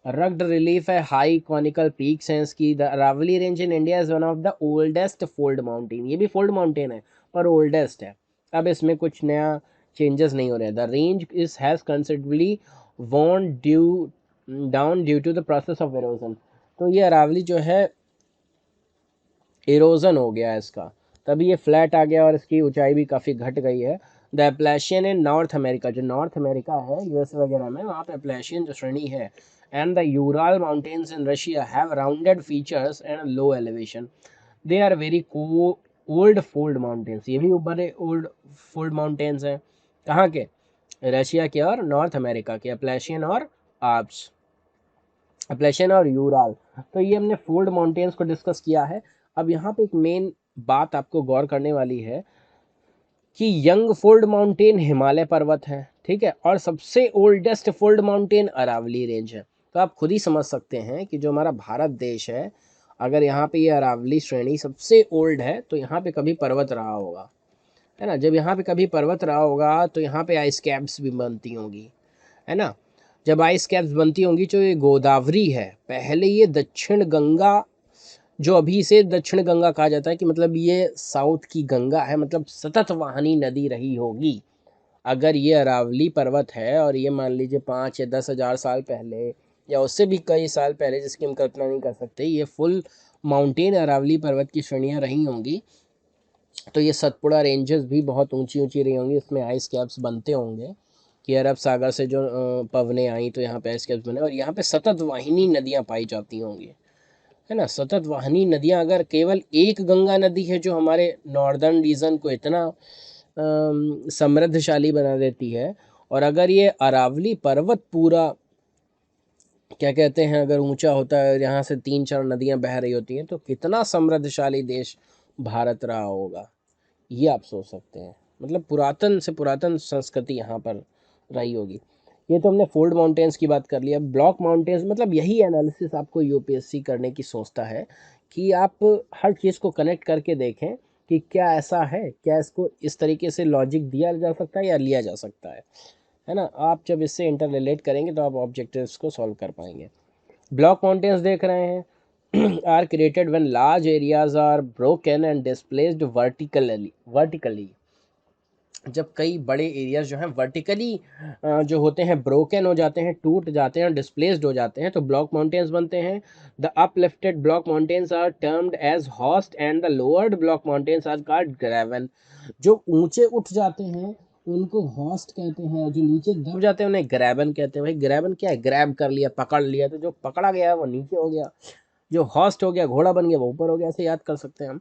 रग्ड रिलीफ है, हाई कॉनिकल पीक्स हैं इसकी। The Aravalli range in India is one of the oldest fold mountain. ये भी फोल्ड माउंटेन है पर ओल्डेस्ट है। अब इसमें कुछ नया चेंजेस नहीं हो रहे। The range is has considerably worn due down due to the process of erosion. तो ये अरावली जो है इरोजन हो गया है इसका, तभी ये फ्लैट आ गया और इसकी ऊंचाई भी काफ़ी घट गई है। The Appalachian in North America, जो नॉर्थ अमेरिका है यूएस वगैरह में, वहाँ पे एप्लेशियन जो श्रेणी है, and the Ural mountains in Russia have rounded features and low elevation. They are very old fold mountains. ये भी बड़े ओल्ड फोल्ड माउंटेन्स हैं। कहाँ के? रशिया के और नॉर्थ अमेरिका के, एप्लेशियन और आल्प्स, एप्लेशियन और यूराल। तो ये हमने फोल्ड माउंटेन्स को डिस्कस किया है। अब यहाँ पे एक मेन बात आपको गौर करने वाली है कि यंग फोल्ड माउंटेन हिमालय पर्वत है, ठीक है, और सबसे oldest fold mountain Aravalli range है। तो आप खुद ही समझ सकते हैं कि जो हमारा भारत देश है, अगर यहाँ पे ये अरावली श्रेणी सबसे ओल्ड है, तो यहाँ पे कभी पर्वत रहा होगा, है ना। जब यहाँ पे कभी पर्वत रहा होगा तो यहाँ पे आइस कैप्स भी बनती होंगी, है ना। जब आइस कैप्स बनती होंगी, जो ये गोदावरी है, पहले ये दक्षिण गंगा, जो अभी से दक्षिण गंगा कहा जाता है, कि मतलब ये साउथ की गंगा है, मतलब सतत वाहिनी नदी रही होगी। अगर ये अरावली पर्वत है और ये मान लीजिए 5 या 10 हज़ार साल पहले या उससे भी कई साल पहले, जिसकी हम कल्पना नहीं कर सकते, ये फुल माउंटेन अरावली पर्वत की श्रेणियाँ रही होंगी, तो ये सतपुड़ा रेंजेस भी बहुत ऊंची ऊंची रही होंगी। इसमें आइस कैप्स बनते होंगे कि अरब सागर से जो पवनें आई तो यहाँ पे आइस कैप्स बने, और यहाँ पे सतत वाहिनी नदियाँ पाई जाती होंगी, है ना। सतत वाहिनी नदियाँ, अगर केवल एक गंगा नदी है जो हमारे नॉर्दर्न रीजन को इतना समृद्धशाली बना देती है, और अगर ये अरावली पर्वत पूरा क्या कहते हैं, अगर ऊंचा होता है, यहाँ से 3-4 नदियाँ बह रही होती हैं, तो कितना समृद्धशाली देश भारत रहा होगा, ये आप सोच सकते हैं। मतलब पुरातन से पुरातन संस्कृति यहाँ पर रही होगी। ये तो हमने फोल्ड माउंटेन्स की बात कर लिया। ब्लॉक माउंटेन्स मतलब यही एनालिसिस आपको यूपीएससी करने की सोचता है कि आप हर चीज़ को कनेक्ट करके देखें कि क्या ऐसा है, क्या इसको इस तरीके से लॉजिक दिया जा सकता है या लिया जा सकता है ना। आप जब इससे इंटर रिलेट करेंगे तो आप ऑब्जेक्टिव्स को सॉल्व कर पाएंगे। ब्लॉक माउंटेन्स देख रहे हैं are created when large areas are broken and displaced vertically. जब कई बड़े एरियाज जो हैं वर्टिकली जो होते हैं ब्रोकन हो जाते हैं, टूट जाते हैं, डिस्प्लेस्ड हो जाते हैं, तो ब्लॉक माउंटेन्स बनते हैं। The uplifted block mountains are termed as horst and the lowered block mountains are called graben. जो ऊंचे उठ जाते हैं उनको हॉस्ट कहते हैं, जो नीचे दब जाते हैं उन्हें ग्रेवन कहते हैं। भाई ग्रेवन क्या है, ग्रैब कर लिया, पकड़ लिया, तो जो पकड़ा गया है वो नीचे हो गया, जो हॉस्ट हो गया, घोड़ा बन गया, वो ऊपर हो गया। ऐसे याद कर सकते हैं हम।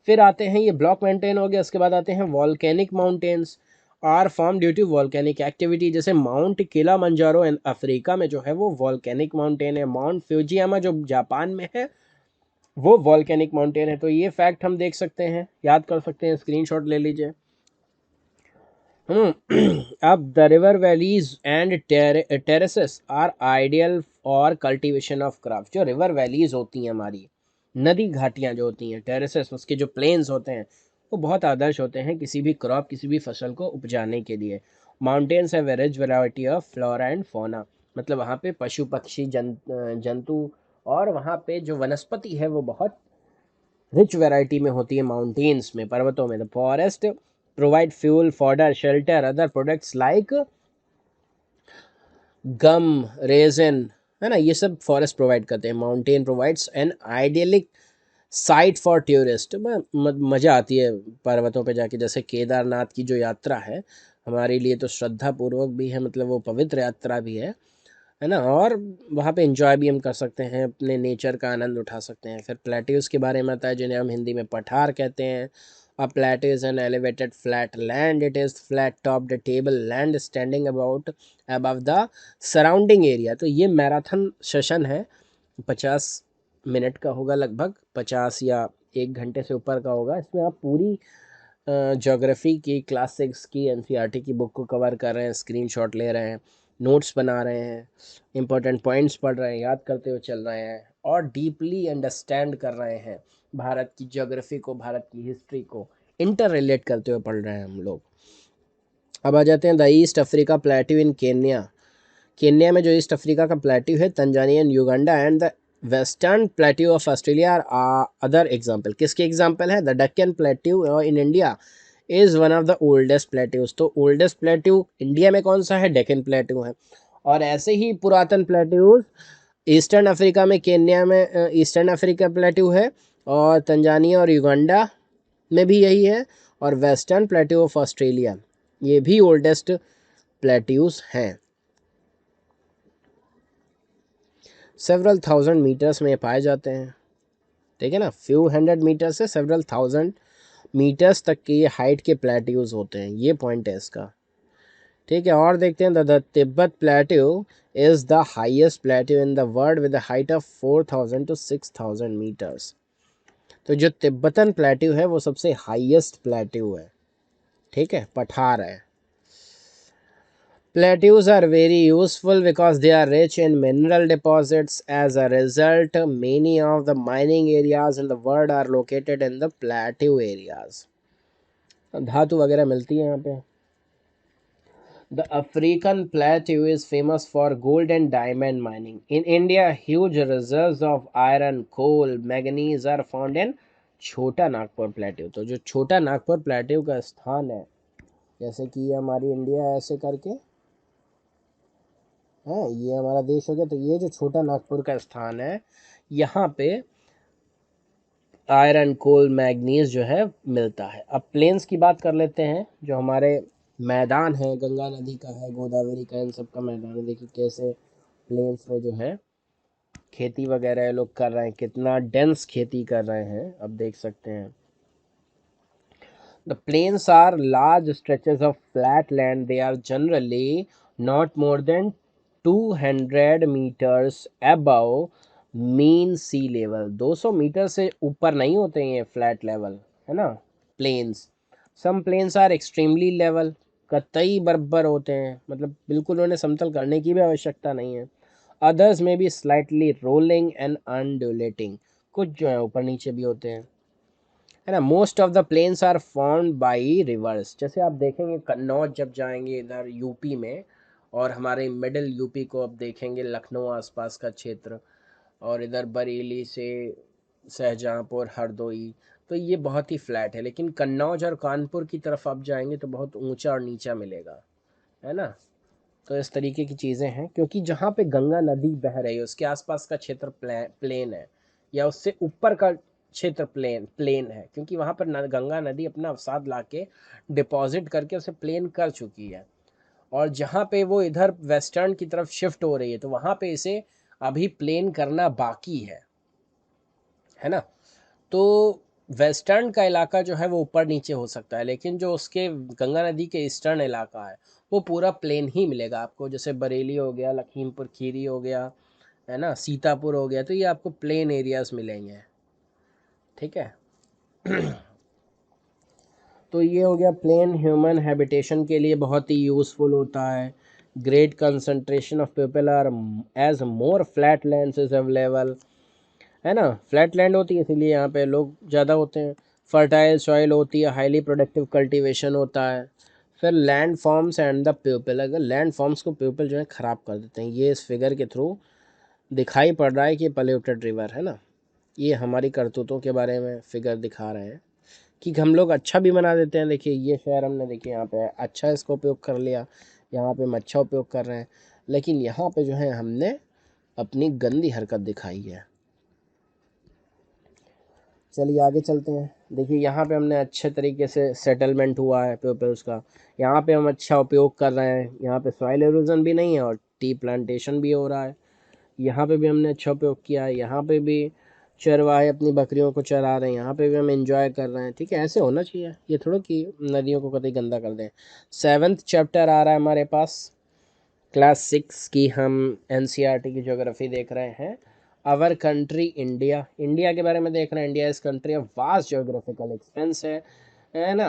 फिर आते हैं, ये ब्लॉक माउंटेन हो गया, उसके बाद आते हैं volcanic mountains are form due to volcanic activity. जैसे माउंट किलामंजारो अफ्रीका में जो है वो वॉल्केनिक माउंटेन है। माउंट फ्यूजियामा जो जापान में है वो वॉल्केनिक माउंटेन है। तो ये फैक्ट हम देख सकते हैं, याद कर सकते हैं, स्क्रीनशॉट ले लीजिए। अब the river valleys and terraces are ideal for cultivation of crop. जो रिवर वैलीज होती हैं हमारी, नदी घाटियाँ जो होती हैं, टेरेसेस उसके जो प्लेन्स होते हैं, वो बहुत आदर्श होते हैं किसी भी क्रॉप, किसी भी फसल को उपजाने के लिए। Mountains have a rich variety of flora and fauna. मतलब वहाँ पे पशु पक्षी जंतु और वहाँ पे जो वनस्पति है वो बहुत रिच वैरायटी में होती है माउंटेन्स में, पर्वतों में। The forest provide fuel fodder shelter other products like gum resin, है ना, ये सब फॉरेस्ट प्रोवाइड करते हैं। Mountain provides an idyllic site for tourist. मज़ा आती है पर्वतों पे जाके। जैसे केदारनाथ की जो यात्रा है हमारे लिए तो श्रद्धा पूर्वक भी है, मतलब वो पवित्र यात्रा भी है ना। और वहाँ पे एंजॉय भी हम कर सकते हैं, अपने नेचर का आनंद उठा सकते हैं। फिर प्लेट्यूज़ के बारे में आता है, जिन्हें हम हिंदी में पठार कहते हैं। A plateau is an elevated flat land, it is flat topped table land standing about above the surrounding area. तो ये मैराथन सेशन है, 50 मिनट का होगा, लगभग 50 या 1 घंटे से ऊपर का होगा। इसमें आप पूरी ज्योग्राफी की क्लास 6 की एनसीईआरटी की बुक को कवर कर रहे हैं, स्क्रीनशॉट ले रहे हैं, नोट्स बना रहे हैं, इंपॉर्टेंट पॉइंट्स पढ़ रहे हैं, याद करते हुए चल रहे हैं और डीपली अंडरस्टैंड कर रहे हैं भारत की ज्योग्राफी को, भारत की हिस्ट्री को इंटर रिलेट करते हुए पढ़ रहे हैं हम लोग। अब आ जाते हैं the East Africa plateau in Kenya. Kenya में जो ईस्ट अफ्रीका का प्लेट्यू है, Tanzania and Uganda and the western plateau of Australia are other example. किसके एग्जाम्पल है? The Deccan plateau in India is one of the oldest plateaus. तो oldest plateau India में कौन सा है? डेक्कन प्लेट्यू है। और ऐसे ही पुरातन प्लेट्यूज ईस्टर्न अफ्रीका में, केन्या में ईस्टर्न अफ्रीका प्लेट्यू है, और तंजानिया और युगांडा में भी यही है, और वेस्टर्न प्लेट्यू ऑफ ऑस्ट्रेलिया, ये भी ओल्डेस्ट प्लेट्यूज हैं। सेवरल थाउजेंड मीटर्स में ये पाए जाते हैं, ठीक है ना। फ्यू हंड्रेड मीटर से सेवरल थाउजेंड मीटर्स तक के ये हाइट के प्लेट्यूज होते हैं, ये पॉइंट है इसका, ठीक है। और देखते हैं, the Tibet plateau is the highest plateau in the world with the height of 4000 to 6000 metres. तो जो तिब्बतन प्लेट्यू है वो सबसे हाईएस्ट प्लेट्यू है, ठीक है, पठार है। Plateaus are very useful because they are rich in mineral deposits. As a result, many of the mining areas in the world are located in the plateau areas. धातु वगैरह मिलती है यहाँ पे। The African plateau is famous for gold and diamond mining. In India, huge reserves of iron, coal, manganese are found in छोटा Nagpur plateau. तो जो छोटा नागपुर प्लेट्यू का स्थान है, जैसे कि ये हमारी इंडिया ऐसे करके है, ये हमारा देश हो गया, तो ये जो छोटा नागपुर का स्थान है, यहाँ पे आयरन, कोल, मैग्नीज जो है मिलता है। अब प्लेन्स की बात कर लेते हैं, जो हमारे मैदान है, गंगा नदी का है, गोदावरी का, इन सब का मैदान है। देखिए कैसे प्लेन्स में जो है खेती वगैरह ये लोग कर रहे हैं, कितना डेंस खेती कर रहे हैं, अब देख सकते हैं। The plains are large stretches of flat land. They are generally not more than 200 metres above mean sea level. 200 metre से ऊपर नहीं होते हैं ये फ्लैट लेवल, है ना, plains. Some plains are extremely level, कतई बरबर होते हैं, मतलब बिल्कुल उन्हें समतल करने की भी आवश्यकता नहीं है। अदर्स में भी स्लाइटली रोलिंग एंड अनड्यूलेटिंग, कुछ जो है ऊपर नीचे भी होते हैं, है ना। Most of the plains are formed by rivers. जैसे आप देखेंगे कन्नौज जब जाएंगे इधर यूपी में, और हमारे मिडिल यूपी को अब देखेंगे, लखनऊ आसपास का क्षेत्र, और इधर बरेली से शाहजहाँपुर हरदोई, तो ये बहुत ही फ्लैट है। लेकिन कन्नौज और कानपुर की तरफ आप जाएंगे तो बहुत ऊंचा और नीचा मिलेगा, है ना। तो इस तरीके की चीज़ें हैं, क्योंकि जहाँ पे गंगा नदी बह रही है उसके आसपास का क्षेत्र प्लेन है, या उससे ऊपर का क्षेत्र प्लेन प्लेन है, क्योंकि वहाँ पर गंगा नदी अपना अवसाद लाके डिपॉजिट करके उसे प्लेन कर चुकी है। और जहाँ पे वो इधर वेस्टर्न की तरफ शिफ्ट हो रही है तो वहाँ पे इसे अभी प्लेन करना बाकी है ना। तो वेस्टर्न का इलाका जो है वो ऊपर नीचे हो सकता है, लेकिन जो उसके गंगा नदी के ईस्टर्न इलाका है वो पूरा प्लेन ही मिलेगा आपको। जैसे बरेली हो गया, लखीमपुर खीरी हो गया, है ना, सीतापुर हो गया, तो ये आपको प्लेन एरियाज मिलेंगे, ठीक है। तो ये हो गया प्लेन, ह्यूमन हैबिटेशन के लिए बहुत ही यूज़फुल होता है। Great concentration of people are as more flat lands is available, है ना। फ्लैट लैंड होती है इसीलिए यहाँ पे लोग ज़्यादा होते हैं। फर्टाइल सॉइल होती है, हाईली प्रोडक्टिव कल्टीवेशन होता है। फिर land forms and the people, अगर लैंड फॉर्म्स को पीपल जो है ख़राब कर देते हैं, ये इस फिगर के थ्रू दिखाई पड़ रहा है कि पॉल्यूटेड रिवर, है ना। ये हमारी करतूतों के बारे में फिगर दिखा रहे हैं कि हम लोग अच्छा भी बना देते हैं। देखिए ये शहर हमने, देखिए यहाँ पे अच्छा इसका उपयोग कर लिया, यहाँ पे हम अच्छा उपयोग कर रहे हैं, लेकिन यहाँ पे जो है हमने अपनी गंदी हरकत दिखाई है। चलिए आगे चलते हैं। देखिए यहाँ पे हमने अच्छे तरीके से सेटलमेंट हुआ है पीपल्स का, यहाँ पे हम अच्छा उपयोग कर रहे हैं, यहाँ पे सॉइल एरोजन भी नहीं है और टी प्लांटेशन भी हो रहा है। यहाँ पे भी हमने अच्छा उपयोग किया है, यहाँ पे भी चरवाहे अपनी बकरियों को चरा रहे हैं, यहाँ पे भी हम एंजॉय कर रहे हैं, ठीक है। ऐसे होना चाहिए, ये थोड़ा कि नदियों को कतई गंदा कर दें। 7th चैप्टर आ रहा है हमारे पास, क्लास 6 की हम एनसीईआरटी की ज्योग्राफी देख रहे हैं। आवर कंट्री इंडिया, इंडिया के बारे में देख रहे हैं। India is country of vast geographical expanse है ना।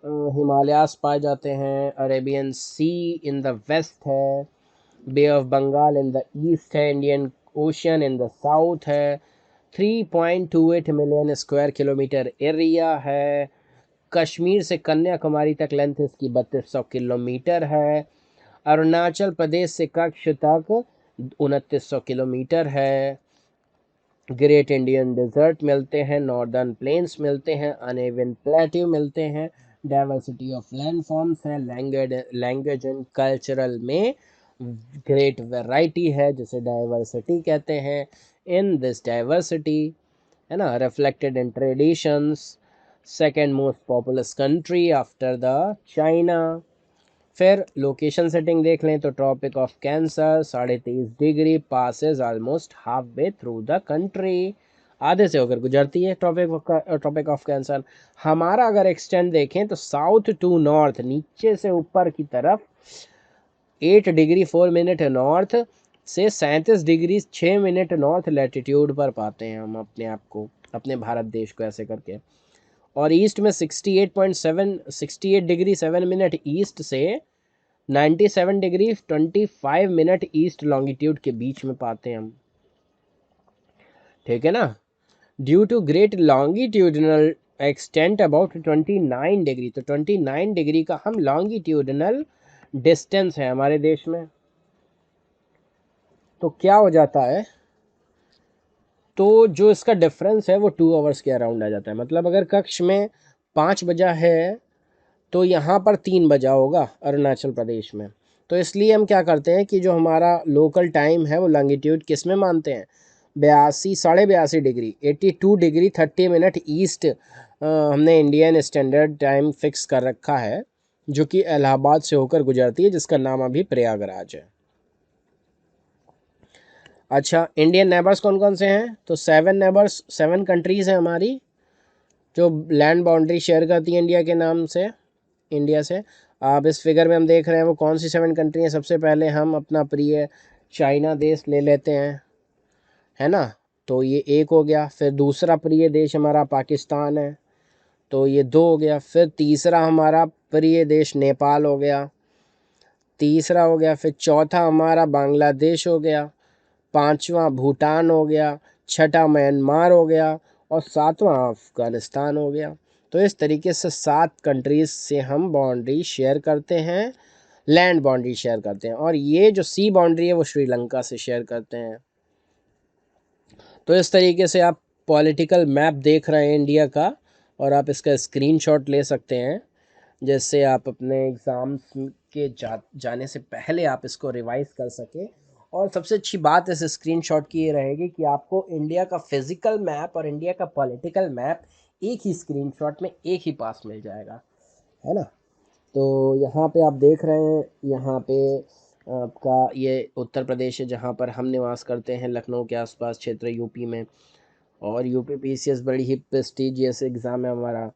हिमालयास पाए जाते हैं, Arabian sea in the west है, bay of Bengal in the east है, Indian ocean in the south है, 3.28 मिलियन स्क्वायर किलोमीटर एरिया है। कश्मीर से कन्याकुमारी तक लेंथ इसकी 3200 किलोमीटर है। अरुणाचल प्रदेश से कच्छ तक 2900 किलोमीटर है। ग्रेट इंडियन डेजर्ट मिलते हैं, नॉर्दर्न प्लेन्स मिलते हैं, अनइवन प्लेट्यू मिलते हैं, डाइवर्सिटी ऑफ लैंड फॉर्म्स है, लैंग्वेज एंड कल्चरल में ग्रेट वैरायटी है जिसे डाइवर्सिटी कहते हैं। इन दिस डाइवर्सिटी, है ना, reflected in traditions, second most populous country after the China. फिर लोकेशन सेटिंग देख लें तो tropic of cancer 23.5 degree passes almost half way through the country, आधे से होकर गुजरती है ट्रॉपिक ऑफ कैंसर। हमारा अगर एक्सटेंड देखें तो साउथ टू नॉर्थ, नीचे से ऊपर की तरफ 8 डिग्री 4 मिनट नॉर्थ से 37 डिग्री 6 मिनट नॉर्थ लैटिट्यूड पर पाते हैं हम अपने आप को, अपने भारत देश को, ऐसे करके। और ईस्ट में 68 डिग्री 7 मिनट ईस्ट से 97 डिग्री 25 मिनट ईस्ट लॉन्गिट्यूड के बीच में पाते हैं हम, ठीक है ना। Due to great longitudinal extent about 29 degree, तो 29 डिग्री का हम लॉन्गिट्यूडनल डिस्टेंस है हमारे देश में। तो क्या हो जाता है, तो जो इसका डिफरेंस है वो 2 आवर्स के अराउंड आ जाता है। मतलब अगर कक्ष में 5 बजा है तो यहाँ पर 3 बजा होगा अरुणाचल प्रदेश में। तो इसलिए हम क्या करते हैं कि जो हमारा लोकल टाइम है वो लॉन्गिट्यूड किस में मानते हैं, 82 साढ़े 82 डिग्री 82 डिग्री 30 मिनट ईस्ट हमने इंडियन स्टैंडर्ड टाइम फिक्स कर रखा है, जो कि इलाहाबाद से होकर गुजरती है, जिसका नाम अभी प्रयागराज है। अच्छा, इंडियन नेबर्स कौन कौन से हैं, तो 7 नेबर्स, 7 कंट्रीज़ हैं हमारी जो लैंड बाउंड्री शेयर करती है इंडिया के नाम से, इंडिया से। अब इस फिगर में हम देख रहे हैं वो कौन सी 7 कंट्री हैं। सबसे पहले हम अपना प्रिय चाइना देश ले लेते हैं, है ना, तो ये एक हो गया। फिर दूसरा प्रिय देश हमारा पाकिस्तान है, तो ये दो हो गया। फिर तीसरा हमारा प्रिय देश नेपाल हो गया, तीसरा हो गया। फिर चौथा हमारा बांग्लादेश हो गया, पांचवा भूटान हो गया, छठा म्यांमार हो गया और सातवां अफगानिस्तान हो गया। तो इस तरीके से 7 कंट्रीज से हम बाउंड्री शेयर करते हैं, लैंड बाउंड्री शेयर करते हैं। और ये जो सी बाउंड्री है वो श्रीलंका से शेयर करते हैं। तो इस तरीके से आप पॉलिटिकल मैप देख रहे हैं इंडिया का, और आप इसका स्क्रीनशॉट ले सकते हैं, जिससे आप अपने एग्ज़ाम्स के जाने से पहले आप इसको रिवाइज कर सकें। और सबसे अच्छी बात इस स्क्रीनशॉट की ये रहेगी कि आपको इंडिया का फिज़िकल मैप और इंडिया का पॉलिटिकल मैप एक ही स्क्रीनशॉट में एक ही पास मिल जाएगा, है ना। तो यहाँ पे आप देख रहे हैं, यहाँ पे आपका ये उत्तर प्रदेश है जहाँ पर हम निवास करते हैं, लखनऊ के आसपास क्षेत्र यूपी में। और यूपी पीसीएस बड़ी ही प्रेस्टिजियस एग्ज़ाम है हमारा।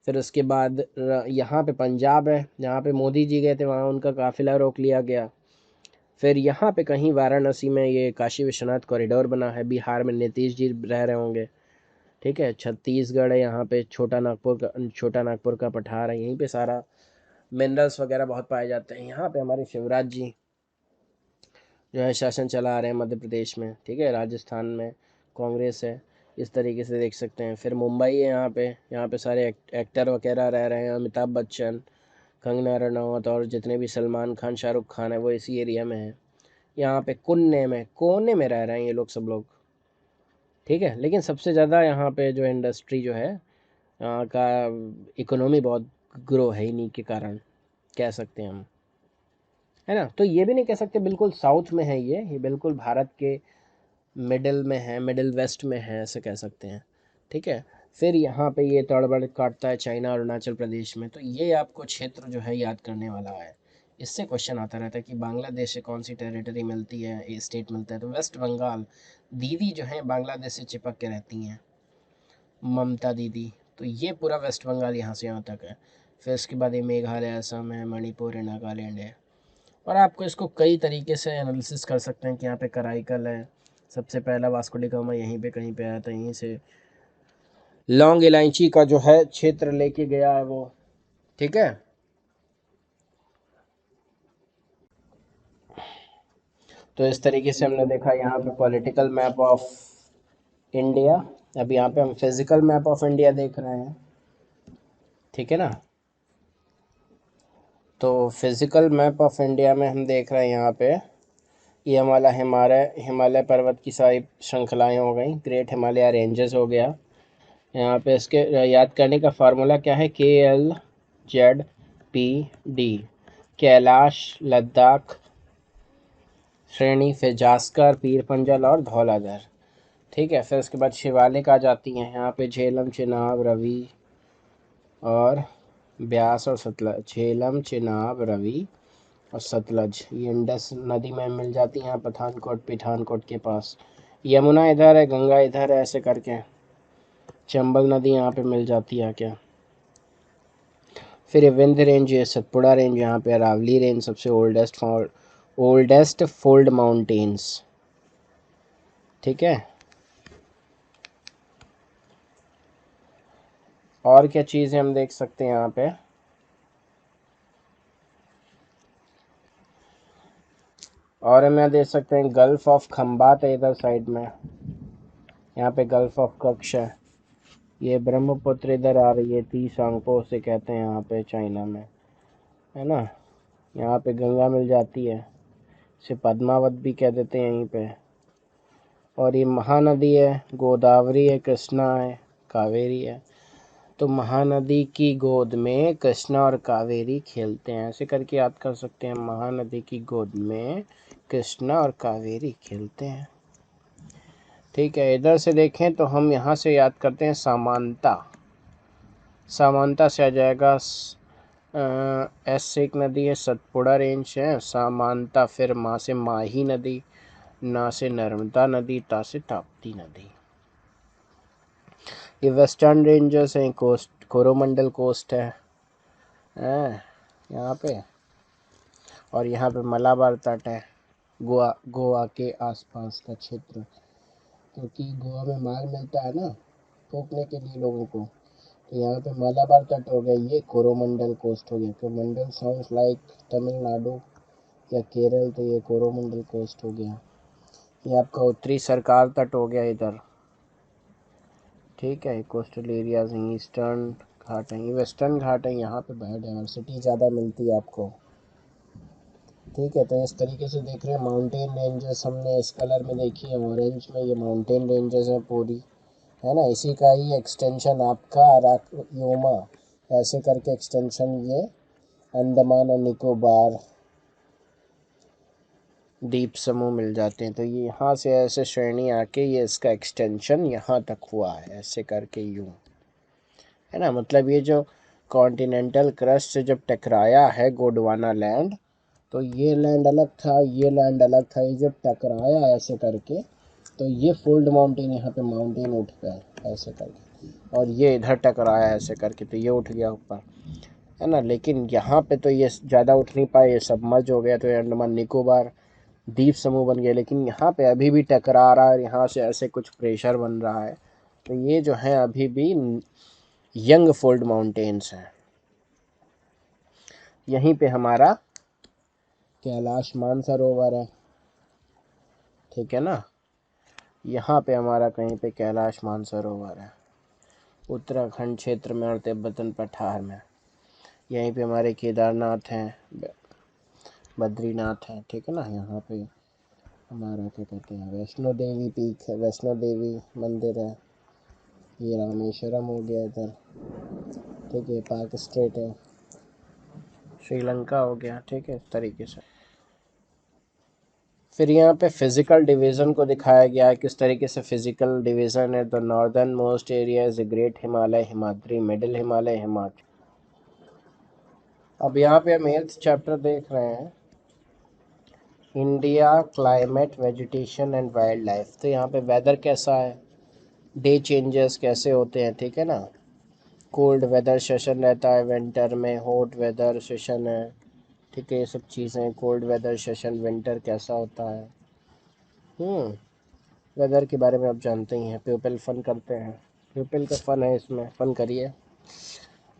फिर उसके बाद यहाँ पे पंजाब है, जहाँ पे मोदी जी गए थे, वहाँ उनका काफ़िला रोक लिया गया। फिर यहाँ पे कहीं वाराणसी में ये काशी विश्वनाथ कॉरिडोर बना है, बिहार में नीतीश जी रह रहे होंगे, ठीक है। छत्तीसगढ़ है, यहाँ पे छोटा नागपुर का पठार है, यहीं पे सारा मिनरल्स वगैरह बहुत पाए जाते हैं। यहाँ पे हमारे शिवराज जी जो है शासन चला रहे हैं मध्य प्रदेश में, ठीक है। राजस्थान में कांग्रेस है, इस तरीके से देख सकते हैं। फिर मुंबई है, यहाँ पे सारे एक्टर वगैरह रह रहे हैं, अमिताभ बच्चन, कंगना रनौत और जितने भी सलमान खान, शाहरुख खान है, वो इसी एरिया में है। यहाँ पे कोने में रह रहे हैं ये लोग, सब लोग, ठीक है। लेकिन सबसे ज़्यादा यहाँ पे जो इंडस्ट्री जो है, यहाँ का इकोनॉमी बहुत ग्रो है इन्हीं के कारण, कह सकते हैं हम, है ना। तो ये भी नहीं कह सकते बिल्कुल साउथ में है, ये बिल्कुल भारत के मिडिल में है, मिडिल वेस्ट में है, ऐसे कह सकते हैं, ठीक है। फिर यहाँ पे ये तड़बड़ काटता है चाइना और अरुणाचल प्रदेश में, तो ये आपको क्षेत्र जो है याद करने वाला है। इससे क्वेश्चन आता रहता है कि बांग्लादेश से कौन सी टेरिटरी मिलती है, ये स्टेट मिलता है, तो वेस्ट बंगाल। दीदी जो है बांग्लादेश से चिपक के रहती हैं, ममता दीदी, तो ये पूरा वेस्ट बंगाल यहाँ से यहाँ तक है। फिर उसके बाद ये मेघालय, असम है, मणिपुर है, नागालैंड है। और आपको इसको कई तरीके से एनालिसिस कर सकते हैं कि यहाँ पे कराईकल है, सबसे पहला वास्को डी गामा यहीं पे कहीं पे आया था, यहीं से लौंग इलायची का जो है क्षेत्र लेके गया है वो, ठीक है। तो इस तरीके से हमने देखा यहाँ पे पॉलिटिकल मैप ऑफ इंडिया। अब यहाँ पे हम फिजिकल मैप ऑफ इंडिया देख रहे हैं, ठीक है ना। तो फिजिकल मैप ऑफ इंडिया में हम देख रहे हैं यहाँ पे ये हमारा हिमालय पर्वत की सारी श्रृंखलाएं हो गई, ग्रेट हिमालय रेंजेस हो गया। यहाँ पे इसके याद करने का फार्मूला क्या है, KLZPD, कैलाश, लद्दाख श्रेणी, फिर जास्कर, पीर पंजल और धौलाधर, ठीक है। फिर उसके बाद शिवालिक आ जाती हैं, यहाँ पे झेलम, चिनाब, रवि और ब्यास और सतलज। झेलम, चिनाब, रवि और सतलज ये इंडस नदी में मिल जाती हैं, पठानकोट के पास। यमुना इधर है, गंगा इधर है, ऐसे करके चंबल नदी यहाँ पे मिल जाती है क्या। फिर ये विंध्य रेंज, ये सतपुड़ा रेंज, यहाँ पे अरावली रेंज, सबसे ओल्डेस्ट फोल्ड माउंटेन्स, ठीक है। और क्या चीज़ें हम देख सकते हैं यहाँ पे, और हम यहाँ देख सकते हैं गल्फ ऑफ खंबात है इधर साइड में, यहाँ पे गल्फ ऑफ कच्छ है। ये ब्रह्मपुत्र इधर आ रही है, तीसांगपो से कहते हैं यहाँ पे चाइना में, है ना। यहाँ पे गंगा मिल जाती है, इसे पद्मावत भी कह देते हैं यहीं पे। और ये महानदी है, गोदावरी है, कृष्णा है, कावेरी है। तो महानदी की गोद में कृष्णा और कावेरी खेलते हैं, ऐसे करके याद कर सकते हैं, महानदी की गोद में कृष्णा और कावेरी खेलते हैं, ठीक है। इधर से देखें तो हम यहाँ से याद करते हैं समानता, समानता से आ जाएगा एस से एक नदी है, सतपुड़ा रेंज है, समानता। फिर माँ से माही नदी, ना से नर्मदा नदी, ता से ताप्ती नदी। ये वेस्टर्न रेंजर्स हैं, कोरोमंडल कोस्ट है यहाँ पे, और यहाँ पे मलाबार तट है, गोवा के आसपास का क्षेत्र, क्योंकि गोवा में माल मिलता है ना फूकने के लिए लोगों को। तो यहाँ पे मालाबार तट हो गया, ये कोरोमंडल कोस्ट हो गया। कोरोमंडल साउंड्स लाइक तमिलनाडु या केरल, तो ये कोरोमंडल कोस्ट हो गया। ये आपका उत्तरी सरकार तट हो गया इधर, ठीक है। कोस्टल एरियाज ईस्टर्न घाट है, ये वेस्टर्न घाट है, यहाँ पे बायोडाइवर्सिटी ज़्यादा मिलती है आपको, ठीक है। तो इस तरीके से देख रहे हैं माउंटेन रेंजेस हमने इस कलर में देखी है, ऑरेंज में, ये माउंटेन रेंजेस हैं पूरी, है ना। इसी का ही एक्सटेंशन आपका अराकयोमा ऐसे करके एक्सटेंशन ये अंडमान और निकोबार द्वीप समूह मिल जाते हैं। तो ये यहाँ से ऐसे श्रेणी आके ये इसका एक्सटेंशन यहाँ तक हुआ है, ऐसे करके यूँ, है ना। मतलब ये जो कॉन्टिनेंटल क्रस्ट से जब टकराया है गोंडवाना लैंड, तो ये लैंड अलग था, ये लैंड अलग था, ये जब टकराया ऐसे करके तो ये फोल्ड माउंटेन, यहाँ पे माउंटेन उठ गया ऐसे करके, और ये इधर टकराया ऐसे करके तो ये उठ गया ऊपर, है ना। लेकिन यहाँ पे तो ये ज़्यादा उठ नहीं पाए, ये सबमर्ज हो गया, तो ये अंडमान निकोबार द्वीप समूह बन गया। लेकिन यहाँ पे अभी भी टकरा रहा है, यहाँ से ऐसे कुछ प्रेशर बन रहा है, तो ये जो है अभी भी यंग फोल्ड माउंटेन्स हैं। यहीं पे हमारा कैलाश मानसरोवर है, ठीक है ना। यहाँ पे हमारा कहीं पे कैलाश मानसरोवर है, उत्तराखंड क्षेत्र में और तिब्बतन पठार में। यहीं पे हमारे केदारनाथ हैं, बद्रीनाथ हैं, ठीक है ना। यहाँ पे हमारा क्या कहते हैं वैष्णो देवी पीक है, वैष्णो देवी मंदिर है। ये रामेश्वरम हो गया इधर, ठीक है। पाक स्ट्रेट है, श्रीलंका हो गया, ठीक है, इस तरीके से। फिर यहाँ पे फिज़िकल डिवीज़न को दिखाया गया है, किस तरीके से फिज़िकल डिवीज़न है। The northern most area is great Himalaya, Himadri, middle Himalaya, Himachal. अब यहाँ पे हम 8th चैप्टर देख रहे हैं, India climate vegetation and wild life. तो यहाँ पे वेदर कैसा है, डे चेंजेस कैसे होते हैं, ठीक है ना। कोल्ड वेदर सेशन रहता है विंटर में, हॉट वेदर सेशन है, ठीक है। ये सब चीज़ें, कोल्ड वेदर सेशन विंटर कैसा होता है। वेदर के बारे में आप जानते ही हैं, प्यूपिल फन करते हैं, प्यूपिल का फन है इसमें, फन करिए,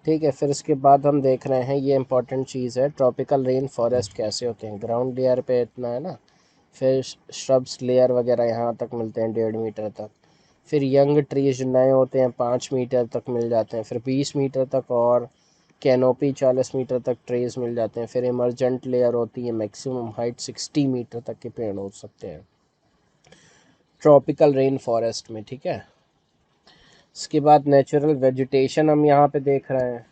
ठीक है। फिर इसके बाद हम देख रहे हैं, ये इंपॉर्टेंट चीज़ है, ट्रॉपिकल रेन फॉरेस्ट कैसे होते हैं। ग्राउंड लेयर पे इतना है ना, फिर श्रब्स लेयर वगैरह यहाँ तक मिलते हैं 1.5 मीटर तक। फिर यंग ट्रीज नए होते हैं 5 मीटर तक मिल जाते हैं, फिर 20 मीटर तक, और कैनोपी 40 मीटर तक ट्रीज मिल जाते हैं। फिर इमरजेंट लेयर होती है, मैक्सिमम हाइट 60 मीटर तक के पेड़ हो सकते हैं ट्रॉपिकल रेन फॉरेस्ट में, ठीक है। इसके बाद नेचुरल वेजिटेशन हम यहाँ पे देख रहे हैं।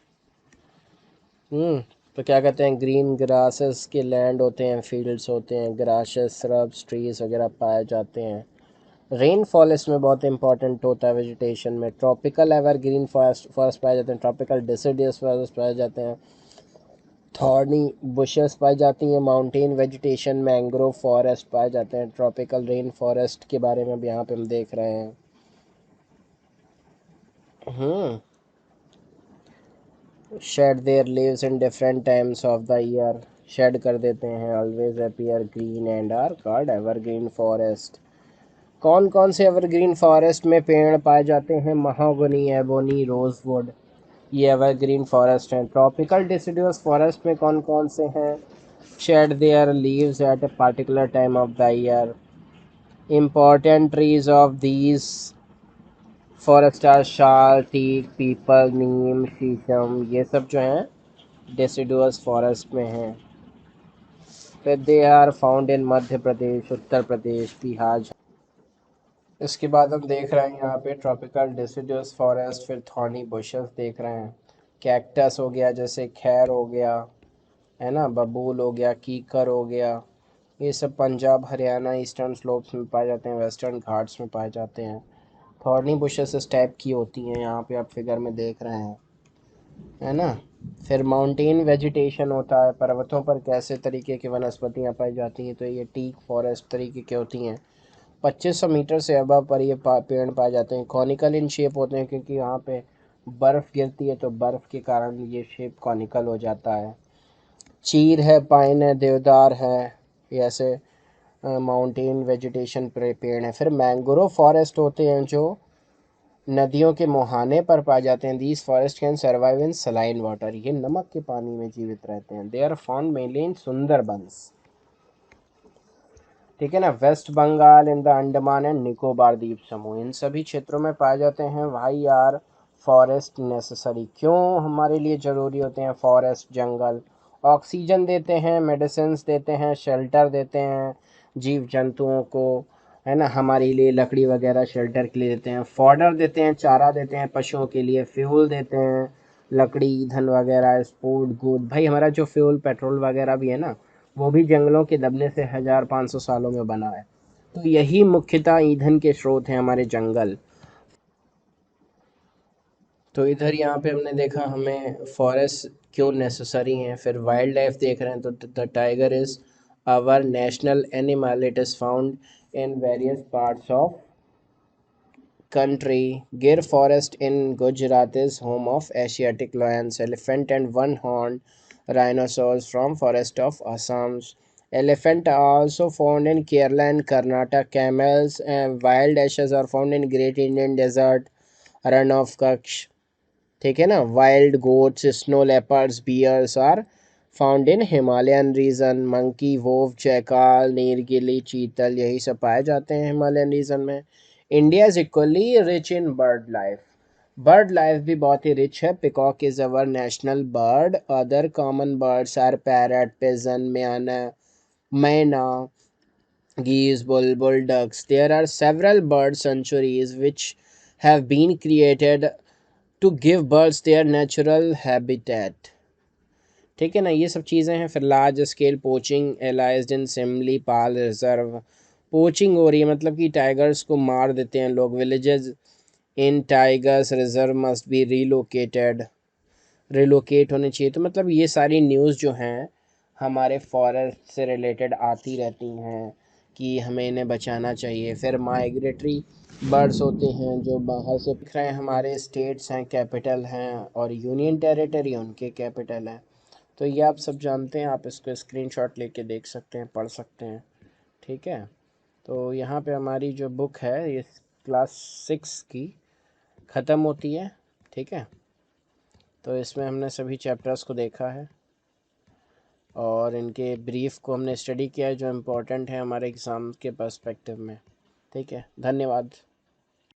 तो क्या कहते हैं, ग्रीन ग्रासेस के लैंड होते हैं, फील्ड्स होते हैं, ग्रासेस, श्रब्स, ट्रीज वगैरह पाए जाते हैं। रेन फॉरेस्ट में बहुत इंपॉर्टेंट होता है वेजिटेशन में, ट्रॉपिकल एवर ग्रीन फॉरेस्ट पाए जाते हैं, ट्रॉपिकल डिसिडियस फॉरेस्ट पाए जाते हैं, थॉर्नी बुशेस पाई जाती हैं, माउंटेन वेजिटेशन, मैंग्रोव फॉरेस्ट पाए जाते हैं। ट्रॉपिकल रेन फॉरेस्ट के बारे में अब यहाँ पे हम देख रहे हैं। Shed their leaves in different times of the year, shed कर देते हैं, always appear green and are called evergreen forest. कौन कौन से एवरग्रीन फॉरेस्ट में पेड़ पाए जाते हैं, महागनी, एबोनी, रोजवुड, ये एवरग्रीन फॉरेस्ट हैं। ट्रॉपिकल डिसिडुअस फॉरेस्ट में कौन कौन से हैं, shed their leaves at a particular time of the year. Important trees of these forest are sal, teak, peepal, neem, sheesham, ये सब जो हैं डेसिडुअस फॉरेस्ट में हैं। फिर दे आर फाउंड इन मध्य प्रदेश, उत्तर प्रदेश, बिहार। इसके बाद हम देख रहे हैं यहाँ पे ट्रॉपिकल डेसिडुअस फॉरेस्ट, फिर थॉर्नी बुशेस देख रहे हैं। कैक्टस हो गया, जैसे खैर हो गया, है ना, बबूल हो गया, कीकर हो गया, ये सब पंजाब, हरियाणा, ईस्टर्न स्लोप्स में पाए जाते हैं, वेस्टर्न घाट्स में पाए जाते हैं। थॉर्नी बुशेस इस टाइप की होती हैं, यहाँ पे आप फिगर में देख रहे हैं, है ना। फिर माउंटेन वेजिटेशन होता है, पर्वतों पर कैसे तरीके की वनस्पतियाँ पाई जाती हैं, तो ये टीक फॉरेस्ट तरीके की होती हैं। 2500 मीटर से अबव पर ये पेड़ पाए जाते हैं। कॉनिकल इन शेप होते हैं, क्योंकि यहाँ पे बर्फ़ गिरती है, तो बर्फ़ के कारण ये शेप कॉनिकल हो जाता है। चीर है, पाइन है, देवदार है, ये ऐसे माउंटेन वेजिटेशन पेड़ हैं। फिर मैंग्रोव फॉरेस्ट होते हैं जो नदियों के मुहाने पर पाए जाते हैं। These forest can survive in saline water, ये नमक के पानी में जीवित रहते हैं। They are found mainly in Sundarbans, ठीक है ना। West Bengal, in the Andaman and Nicobar द्वीप समूह, इन सभी क्षेत्रों में पाए जाते हैं। वाई आर फॉरेस्ट नेसेसरी, क्यों हमारे लिए ज़रूरी होते हैं फॉरेस्ट, जंगल? ऑक्सीजन देते हैं, मेडिसिन देते हैं, शेल्टर देते हैं जीव जंतुओं को, है ना। हमारे लिए लकड़ी वगैरह शेल्टर के लिए देते हैं। फॉडर देते हैं, चारा देते हैं पशुओं के लिए। फ्यूल देते हैं, लकड़ी, ईंधन वगैरह, स्पोर्ट गुड। भाई हमारा जो फ्यूल पेट्रोल वगैरह भी है ना, वो भी जंगलों के दबने से 1500 सालों में बना है। तो यही मुख्यतः ईंधन के स्रोत हैं हमारे जंगल। तो इधर यहाँ पे हमने देखा हमें फॉरेस्ट क्यों नेसेसरी हैं। फिर वाइल्ड लाइफ देख रहे हैं तो the tiger is our national animal, it is found in various parts of country. Gir Forest in Gujarat is home of Asiatic lions, elephant and one-horned rhinoceros from forest of Assam's. Elephant are also found in Kerala and Karnataka. Camels and wild ashes are found in Great Indian Desert, Run of Kutch. ठीक है ना। Wild goats, snow leopards, bears are found in Himalayan region. Monkey, वोव, jackal, Nilgiri, chital, यही सब पाए जाते हैं Himalayan region में। India is equally rich in bird life, bird life भी बहुत ही रिच है। Peacock is our national bird. Other common birds are parrot, pigeon, myna, geese, bulbul, ducks. There are several bird sanctuaries which have been created to give birds their natural habitat, ठीक है ना। ये सब चीज़ें हैं। फिर लार्ज स्केल पोचिंग एलाइज्ड इन सिमली पाल reserve, poaching हो रही है मतलब कि टाइगर्स को मार देते हैं लोग। Villages in tigers reserve must be relocate होने चाहिए। तो मतलब ये सारी न्यूज़ जो हैं हमारे फॉरेस्ट से रिलेटेड आती रहती हैं कि हमें इन्हें बचाना चाहिए। फिर माइग्रेटरी बर्ड्स होते हैं जो बाहर से दिख रहे हैं, हमारे स्टेट्स हैं, कैपिटल हैं, और यूनियन टेरिटरी उनके कैपिटल हैं। तो ये आप सब जानते हैं, आप इसको स्क्रीनशॉट लेके देख सकते हैं, पढ़ सकते हैं, ठीक है। तो यहाँ पे हमारी जो बुक है ये क्लास 6 की ख़त्म होती है, ठीक है। तो इसमें हमने सभी चैप्टर्स को देखा है और इनके ब्रीफ को हमने स्टडी किया है जो इम्पोर्टेंट है हमारे एग्ज़ाम के पर्सपेक्टिव में, ठीक है। धन्यवाद।